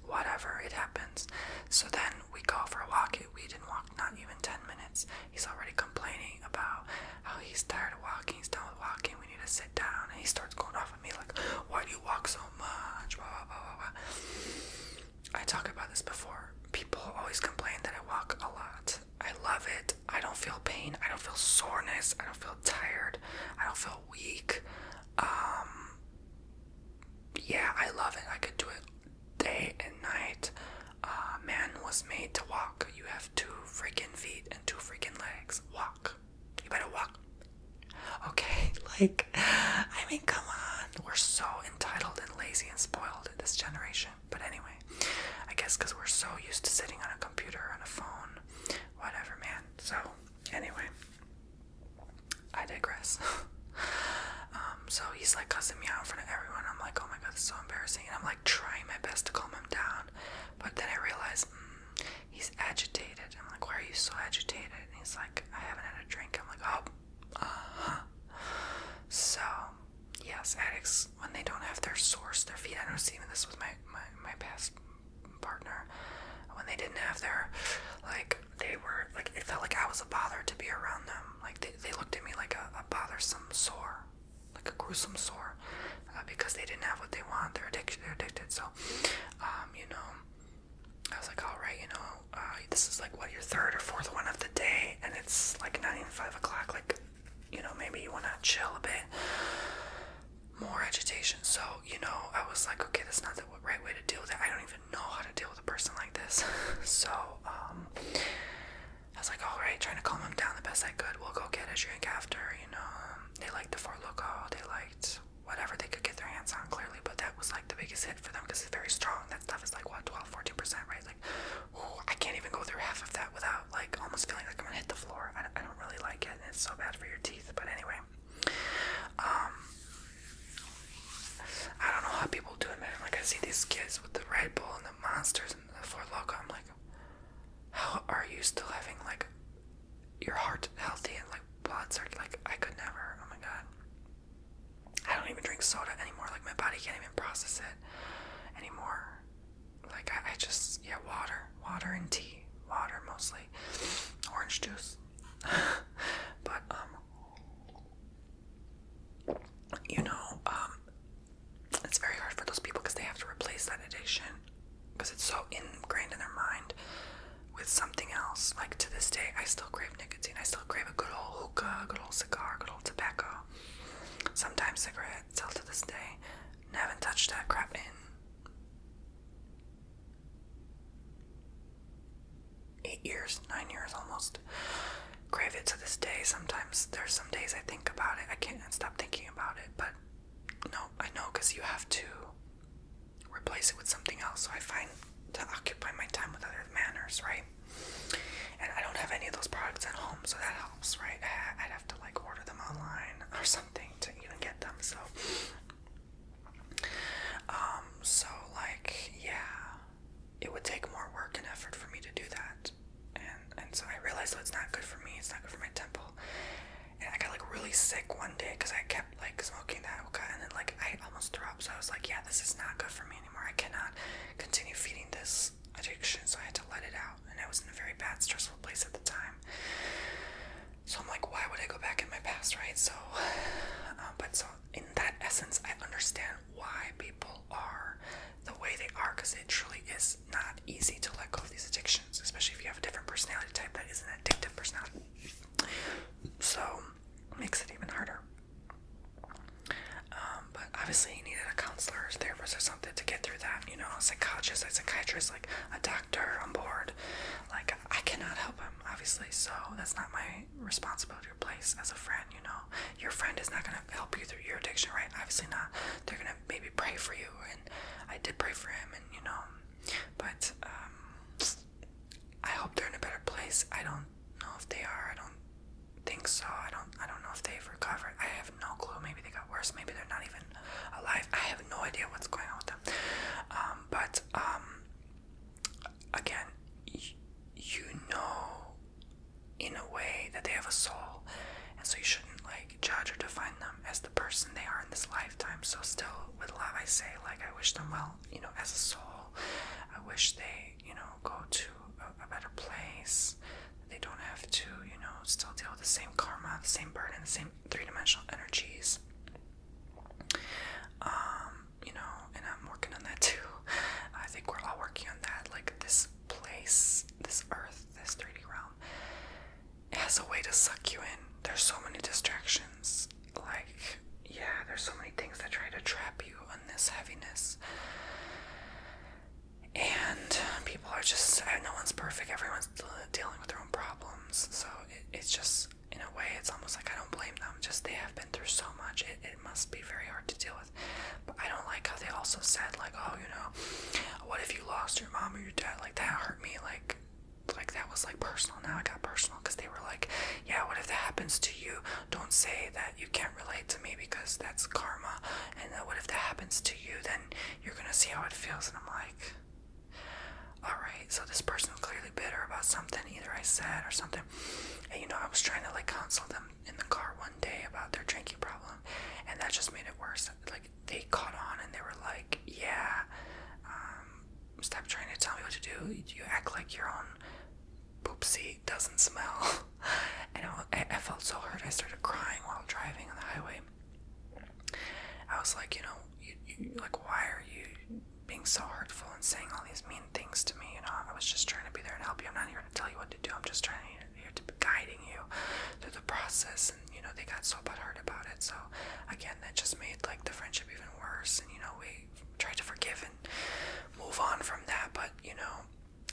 whatever, it happens. So then we go for a walk. We didn't walk not even 10 minutes. He's already complaining about how he's tired of walking, he's done with walking, we need to sit down. And he starts going off at me like, why do you walk so much? Blah, blah, blah, blah, blah. I talked about this before. People always complain that I walk a lot. I love it. I don't feel pain. I don't feel soreness. I don't feel tired. I don't feel weak. Yeah, I love it. I could do it day and night. Man was made to walk. You have 2 freaking feet and 2 freaking legs. Walk. You better walk. Okay, like, I mean, come on. We're so entitled and lazy and spoiled in this generation. But anyway, I guess because we're so used to sitting on a computer, on a phone, whatever, man. So, anyway, I digress. So he's like cussing me out in front of everyone. I'm like, oh my god, this is so embarrassing. And I'm like trying my best to calm him down. But then I realize, he's agitated. I'm like, why are you so agitated? And he's like, I haven't had a drink. I'm like, oh, So, yes, addicts, when they don't have their source, their feet, I noticed even this with my past partner, when they didn't have their, like, they were, like, it felt like I was a bother to be around them. Like, they looked at me like a bothersome sore. Like a gruesome sore, because they didn't have what they want. They're addicted. So, I was like, all right, this is like what, your 3rd or 4th one of the day, and it's like not even 5 o'clock. Like, maybe you want to chill a bit. More agitation. So, I was like, okay, that's not the right way to deal with it. I don't even know how to deal with a person like this. So, I was like, all right, trying to calm him down the best I could. We'll go get a drink after. They liked the Four Loko. They liked whatever they could get their hands on, clearly, but that was like the biggest hit for them because it's very strong. That stuff is like, what, 12-14%, right? Like, I can't even go through half of that without like almost feeling like I'm gonna hit the floor. I don't really like it, and it's so bad for your teeth. But anyway, I don't know how people do it, man. Like, I see these kids with the Red Bull and the Monsters and the Four Loko. I'm like, how are you still having like your heart healthy and like blood circulation? Like, I could never. Oh my god. I don't even drink soda anymore. Like, my body can't even process it anymore. Like, I just, water and tea. Water mostly. Orange juice. But, it's very hard for those people because they have to replace that addiction because it's so ingrained in their mind with something else. Like, to this day, I still crave nicotine. I still crave a good old hookah, a good old cigar, good old tobacco. Sometimes cigarettes, till to this day. And I haven't touched that crap in 8 years, 9 years almost. Crave it to this day. Sometimes there's some days I think about it. I can't stop thinking about it. But no, I know, because you have to replace it with something else. So I find to occupy my time with other manners, right? And I don't have any of those products at home, so that helps, right? I'd have to like order them online or something to even get them. So, it would take more work and effort for me to do that. And so I realized that it's not good for me. It's not good for my temple. And I got like really sick one day because I kept like smoking that hookah, and then like I almost threw up. So I was like, yeah, this is not good for me anymore. I cannot continue feeding this addiction. So I had to let it out, and I was in a very bad, stressful place at the time. So I'm like, why would I go back in my past, right? So, so in that essence, I understand why people are the way they are, because it truly is not easy to let go of these addictions, especially if you have a different personality type that is an addictive personality. So, it makes it even harder. But obviously you needed a counselor or therapist or something to get through that, a psychologist, a psychiatrist, like a doctor on board. Like, I cannot help him, obviously, so that's not my responsibility or place as a friend, Your friend is not going to help you through your addiction, right? Obviously not. They're going to maybe pray for you, and I did pray for him, and, but, I hope they're in a better place. I don't know if they are. I don't think so. I don't know if they've recovered. I have no clue. Maybe they got worse. Maybe they're not even alive. I have no idea what's going on with them. But again, in a way that they have a soul, and so you shouldn't like judge or define them as the person they are in this lifetime. So still, with love, always say, like, I wish them well, as a soul. I wish they, go to a better place. They don't have to, still deal with the same karma, the same burden, the same three-dimensional energies. And I'm working on that too. I think we're all working on that. Like, this place, this earth, this 3D realm, it has a way to suck you in. There's so many distractions. Like, yeah, there's so many things that try to trap you on this heaviness. And people are just, no one's perfect. Everyone's dealing with their own problems. So it's just, in a way, it's almost like I don't blame them. Just they have been through so much. It must be very hard to deal with. But I don't like how they also said, like, oh, what if you lost your mom or your dad? Like, that hurt me. Like that was like personal. Now it got personal because they were like, yeah, what if that happens to you? Don't say that you can't relate to me because that's karma. And what if that happens to you? Then you're gonna see how it feels. And I'm like, alright, so this person was clearly bitter about something either I said or something. And I was trying to like counsel them in the car one day about their drinking problem, and that just made it worse. Like, they caught on and they were like, yeah, stop trying to tell me what to do. You act like your own poopsie doesn't smell. And I felt so hurt. I started crying while driving on the highway. I was like, you like, why are you being so hurtful and saying all these mean things to me? I was just trying to be there and help you. I'm not here to tell you what to do. I'm just here to be guiding you through the process. And they got so butthurt about it. So again, that just made like the friendship even worse. And we tried to forgive and move on from that. But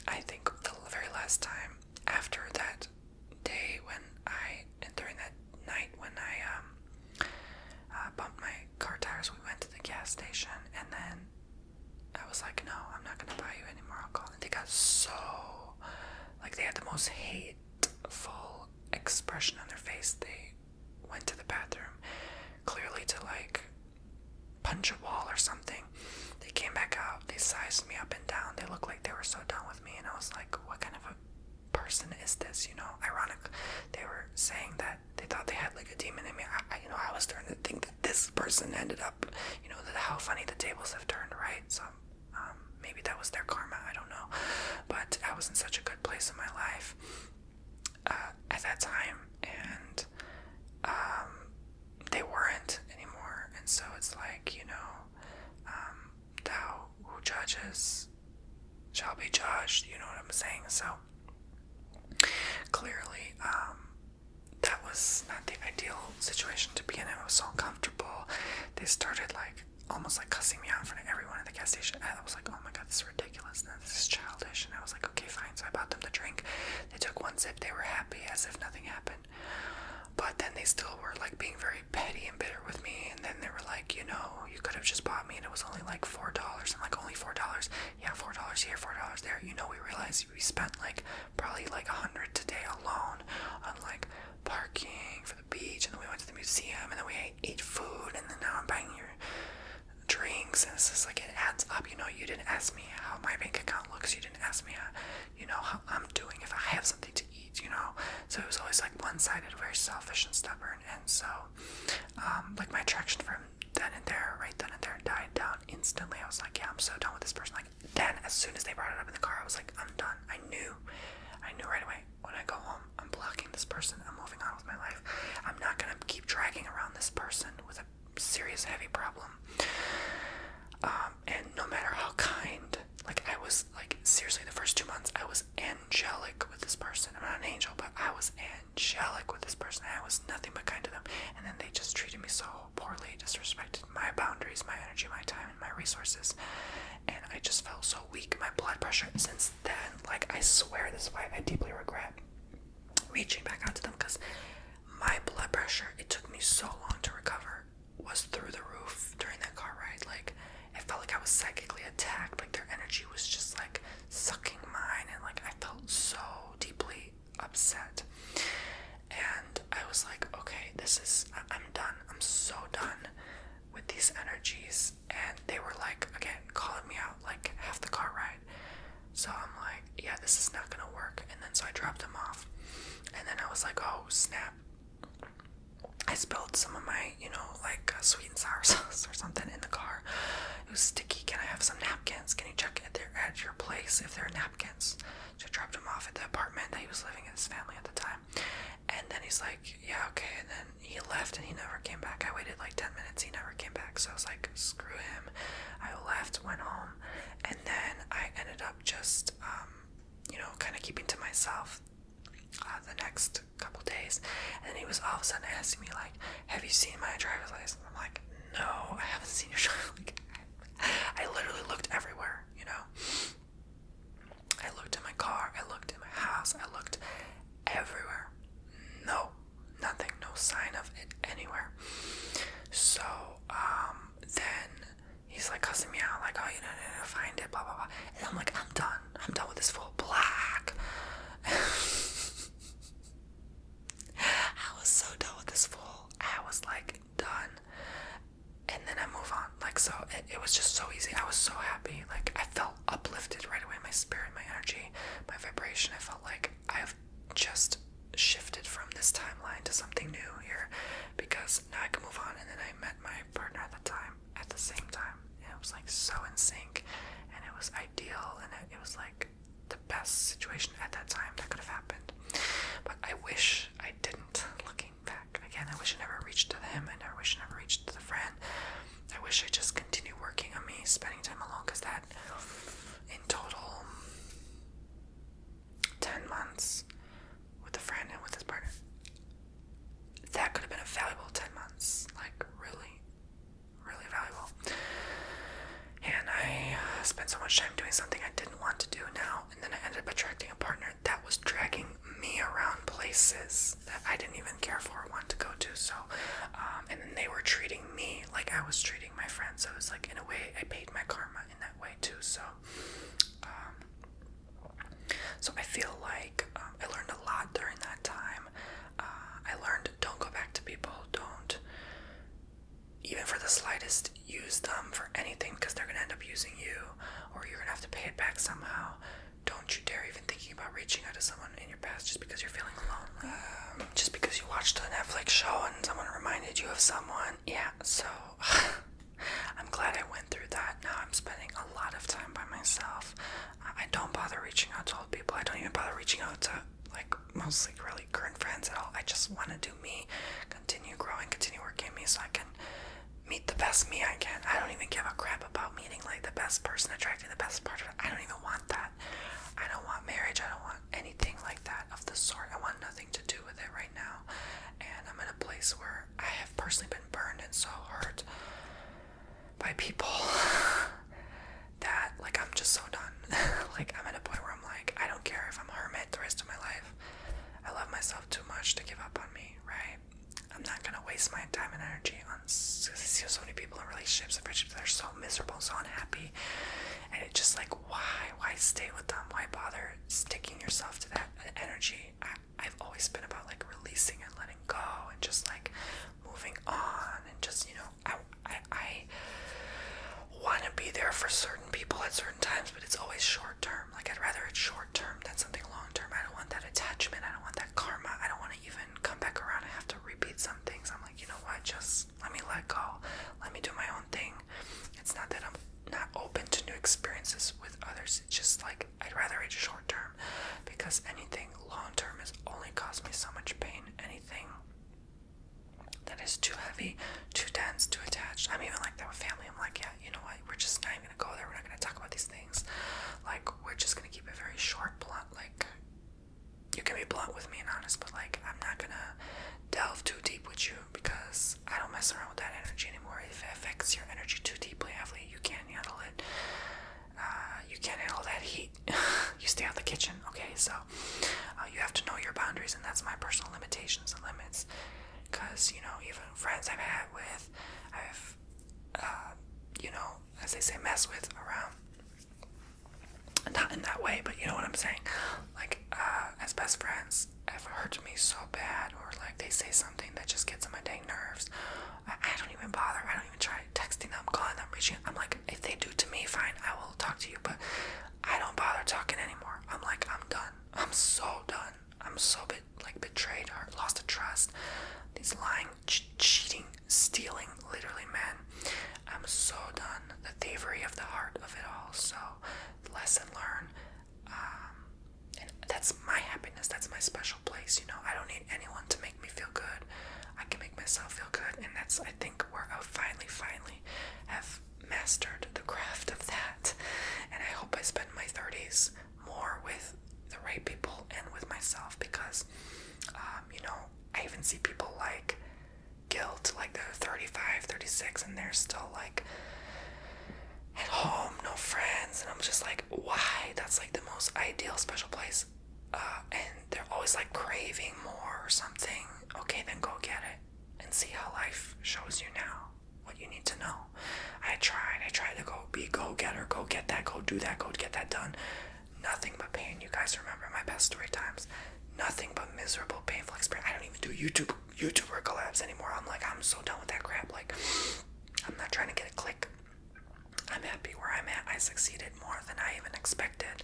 I think the very last time after that day during that night when I bumped my car tires, we went to the gas station, and then I was like, no, I'm not going to buy you any more alcohol. And they got so, like, they had the most hateful expression on their face. They went to the bathroom, clearly to, like, punch a wall or something. They came back out. They sized me up and down. They looked like they were so done with me. And I was like, what kind of a person is this? Ironic. They were saying that they thought they had, like, a demon in me. I was starting to think that this person ended up, that how funny the tables have turned, right? So, maybe that was their karma, I don't know. But I was in such a good place in my life at that time, and they weren't anymore. And so it's like, thou who judges shall be judged, you know what I'm saying? So clearly, that was not the ideal situation to be in. It was so uncomfortable. They started like almost like cussing me out in front of everyone at the gas station. I was like, oh my god, this is ridiculous. This is childish. And I was like, okay, fine. So I bought them the drink. They took one sip. They were happy as if nothing happened. But then they still were like being very petty and bitter with me. And then they were like, you could have just bought me and it was only like $4. I'm like, only $4? Yeah, $4 here, $4 there. We realized we spent like probably like $100 today alone on like parking for the beach, and then we went to the museum, and then we ate food, and then now I'm buying your drinks, and it's just like, it adds up. You didn't ask me how my bank account looks. You didn't ask me how I'm doing, if I have something to eat. So it was always like one-sided, very selfish and stubborn. And so like my attraction from right then and there died down instantly. I was like, yeah, I'm so done with this person. Like, then as soon as they brought it up in the car, I was like, I'm done. I knew right away, when I go home, I'm blocking this person. I'm moving on with my life. I'm not gonna keep dragging around this person with a serious, heavy problem. And no matter how kind, like, I was, like, seriously, the first 2 months, I was angelic with this person. I'm not an angel, but I was angelic with this person. I was nothing but kind to them. And then they just treated me so poorly, disrespected my boundaries, my energy, my time, and my resources. And I just felt so weak. My blood pressure, since then, like, I swear this is why I deeply regret reaching back out to them, because my blood pressure, it took me so long to recover, was through the roof during that car ride. Like, it felt like I was psychically attacked. Like, their energy was just like sucking mine, and like I felt so deeply upset. And I was like, okay, I'm done. I'm so done with these energies. And they were like, again, calling me out like half the car ride. So I'm like, yeah, this is not gonna work. And then so I dropped them off, and then I was like, oh snap, I spilled some of my, like sweet and sour sauce or something in the car. It was sticky. Can I have some napkins? Can you check at your place if there are napkins? So I dropped him off at the apartment that he was living in, his family at the time. And then he's like, yeah, okay. And then he left and he never came back. I waited like 10 minutes. He never came back. So I was like, screw him. I left, went home. And then I ended up just, kind of keeping to myself the next couple days. And then he was all of a sudden asking me, like, have you seen my driver's license? I'm like, no, I haven't seen your driver's license. I literally looked everywhere, I looked in my car, I looked in my house, I looked everywhere. No, nothing, no sign of it anywhere. So, then he's like cussing me out, like, oh, you didn't find it, blah, blah, blah. And I'm like, I'm done with this fool. Black. I was so done with this fool. I was like, done. And then I move on. Like, so it was just so easy. I was so happy. Like, I felt uplifted right away. My spirit, my energy, my vibration. I felt like I've just shifted from this timeline to something new here, because now I can move on. And then I met my partner at the same time. And it was like so in sync, and it was ideal, and it was like the best situation at that time that could have happened. But I wish I didn't. Looking back again, I wish I never reached to him. I wish I never reached to the friend. I wish I just continued working on me, spending time alone, because that in total 10 months with a friend and with his partner, that could have been a valuable 10 months, like really, really valuable. And I spent so much time doing something I didn't want to do now, and then I ended up attracting a partner that was dragging me around places that I didn't even care for or want to go to. So, and then they were treating me like I was treating my friends. So it was like, in a way, I paid my karma in that way too. So, so I feel like I learned a lot during that time. I learned, don't go back to people. Don't, even for the slightest, use them for anything, because they're going to end up using you, or you're going to have to pay it back somehow. Don't you dare even thinking about reaching out to someone in your past just because you're feeling alone. Just because you watched a Netflix show and someone reminded you of someone. Yeah, so I'm glad I went through that. Now I'm spending a lot of time by myself. I don't bother reaching out to old people. I don't even bother reaching out to, like, mostly really current friends at all. I just want to do me, continue growing, continue working me, so I can meet the best me I can. I don't even give a crap about meeting like the best person, attracting the best part of it. I don't even want that. I don't want marriage. I don't want anything like that of the sort. I want nothing to do with it right now. And I'm in a place where I have personally been burned and so hurt by people that, like, I'm just so done. Like, I'm at a point where I'm like, I don't care if I'm a hermit the rest of my life. I love myself too much to give up on me, right? I'm not gonna waste my time and energy on so many people in relationships and friendships that are so miserable, so unhappy, and it's just like, why stay with them? Why bother sticking yourself to that energy? I've always been about, like, releasing and letting go and just, like, moving on, and just, I want to be there for certain people at certain times, but it's always short term. Like, I'd rather it's short term than something long term. I don't want that attachment. I don't want that karma. I don't want to even come back around. I have to repeat some things. I'm like, you know what? Just let me let go. Let me do my own thing. It's not that I'm not open to new experiences with others. It's just like, I'd rather it's short term, because anything long term has only caused me so much pain. Anything that is too heavy, too dense, too attached. I'm even like that with family. I'm like, yeah, you know what? We're just not even gonna go there. We're not gonna talk about these things. Like, we're just gonna keep it very short, blunt. Like, you can be blunt with me and honest, but, like, I'm not gonna delve too deep with you, because I don't mess around with that energy anymore. If it affects your energy too deeply, heavily, you can't handle it. You can't handle that heat. You stay out the kitchen, okay? So you have to know your boundaries, and that's my personal limitations and limits. Because, even friends I've had with, I've, as they say, mess with around. Not in that way, but you know what I'm saying? Like, as best friends, have hurt me so bad, or, like, they say something that just gets on my dang nerves. I don't even bother. I don't even try texting them, calling them, reaching. I'm like, if they do to me, fine, I will talk to you, but I don't bother talking anymore. I'm like, I'm done. I'm so done. I'm so betrayed, or lost the trust. These lying, cheating, stealing, literally, men. I'm so done. The thievery mastered the craft of that. And I hope I spend my 30s more with the right people and with myself, because, I even see people like Guilt, like they're 35, 36, and they're still like at home, no friends, and I'm just like, why? That's like the most ideal special place. And they're always like craving more or something. Okay, then go get it and see how life shows you now what you need to know. I tried to go getter, go get that, go do that, go get that done. Nothing but pain. You guys remember my best story times. Nothing but miserable, painful experience. I don't even do YouTuber collabs anymore. I'm so done with that crap. Like, I'm not trying to get a click. I'm happy where I'm at. I succeeded more than I even expected.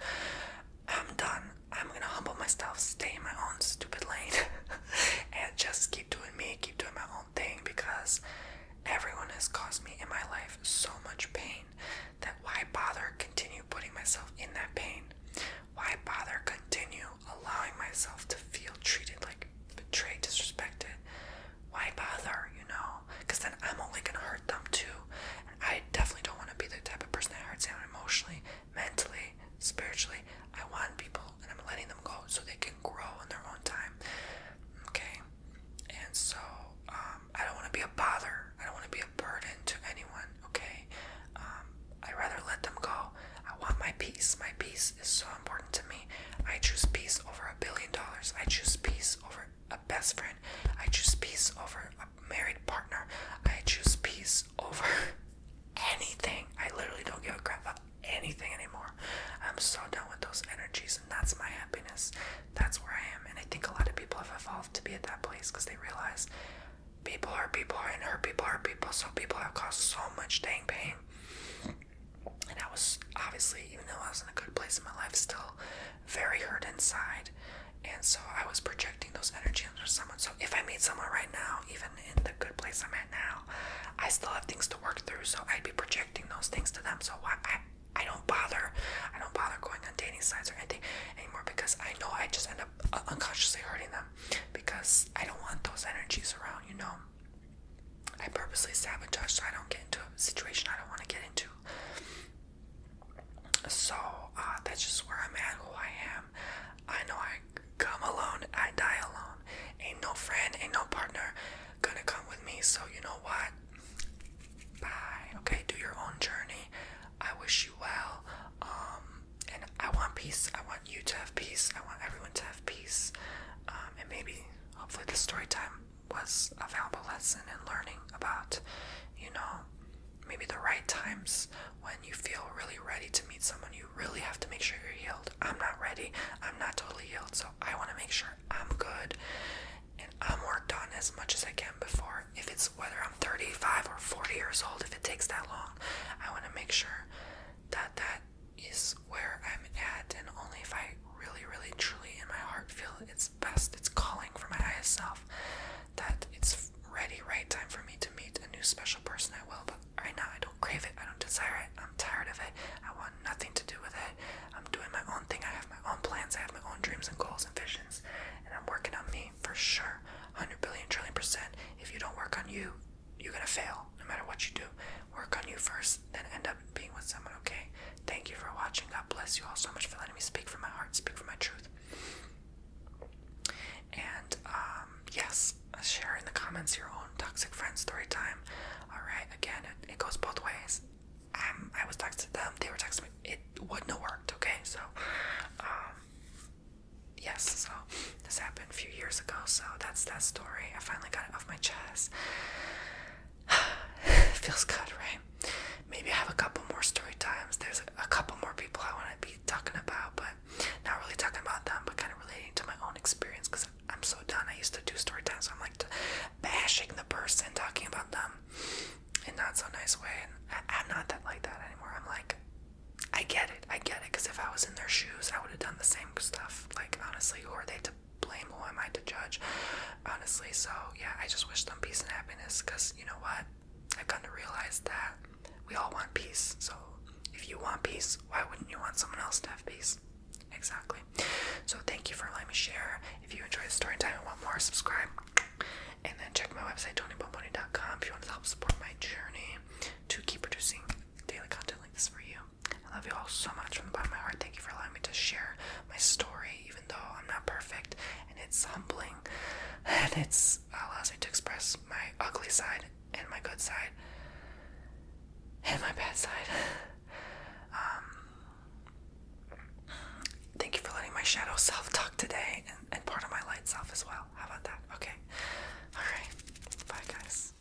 I'm done. I'm gonna humble myself, stay in my own stupid lane, and just keep doing me, keep doing my own thing, because everyone has caused me in my life so much pain that why bother continue putting myself in that pain? Why bother continue allowing myself to feel treated like betrayed, disrespected? Why bother, Because then I'm only gonna hurt them too. And I definitely don't want to be the type of person that hurts them emotionally, mentally, spiritually. I want people, and I'm letting them go so they can grow in their own time. Okay? And so, I don't want to be a bother. I don't want to be a burden to anyone. Okay? I'd rather let them go. I want my peace. My peace is so important to me. I choose peace over $1 billion. I choose peace over a best friend. I choose peace over a married partner. I choose peace over anything. I literally don't give a crap about anything anymore. I'm so done with those energies, and that's my happiness. That's where I am. And I think a lot of people have evolved to be at that place because they realize people hurt people, and hurt people hurt people. So people have caused so much dang pain. And I was obviously, even though I was in a good place in my life, still very hurt inside. And so I was projecting those energies onto someone. So if I meet someone right now, even in the good place I'm at now, I still have things to work through. So I'd be projecting those things to them. So I don't bother. I don't bother going on dating sites or anything anymore, because I know I just end up unconsciously hurting them, because I don't want those energies around, I purposely sabotage so I don't get into a situation I don't want to get into. So that's just where I'm at, who I am. I know I come alone, I die alone. Ain't no friend, ain't no partner gonna come with me. So you know what? Bye. Okay, do your own journey. I wish you well. And I want peace. I want you to have peace. I want everyone to have peace. And maybe, hopefully, this story time was a valuable lesson in learning about, maybe the right times when you feel really ready to meet someone. You really have to make sure you're healed. I'm not ready. I'm not totally healed. So I want to make sure I'm good and I'm worked on as much as I can before. If it's whether I'm 35 or 40 years old, if it takes that long, I want to make sure that that is where I'm at. And only if I really, really, truly in my heart feel it's best, it's calling for my highest self, that it's ready, right time for me to meet a new special person, I will. But right now I don't crave it, I don't desire it, I'm tired of it, I want nothing to do with it. I'm doing my own thing, I have my own plans, I have my own dreams and goals and visions, and I'm working on me for sure, 100 billion trillion percent. If you don't work on you, you're gonna fail, no matter what you do. Work on you first, then end up being with someone, okay? Thank you for watching. God bless you all so much for letting me speak from my heart, speak from my truth. And yes, share in the comments your own toxic friend story time. Alright, again, it goes both ways. I was texting them, they were texting me. It wouldn't have worked, okay? So, yes, so this happened a few years ago, so that's that story. I finally got it off my chest. Feels good, right? Maybe I have a couple more story times. There's a couple more people I want to be talking about, but not really talking about them, but kind of relating to my own experience, because I'm so done. I used to do story times, so I'm like bashing the person, talking about them in not so nice way, and I'm not that like that anymore. I'm like, I get it, because if I was in their shoes, I would have done the same stuff. Like, honestly, who are they to blame? Who am I to judge? Honestly, so yeah, I just wish them peace and happiness, because you know what? I've come to realize that we all want peace. So if you want peace, why wouldn't you want someone else to have peace? Exactly. So thank you for letting me share. If you enjoyed the story time and want more, subscribe. And then check my website, TonyBomboni.com, if you want to help support my journey to keep producing daily good side and my bad side. Thank you for letting my shadow self talk today, and part of my light self as well. How about that? Okay. Alright. Bye, guys.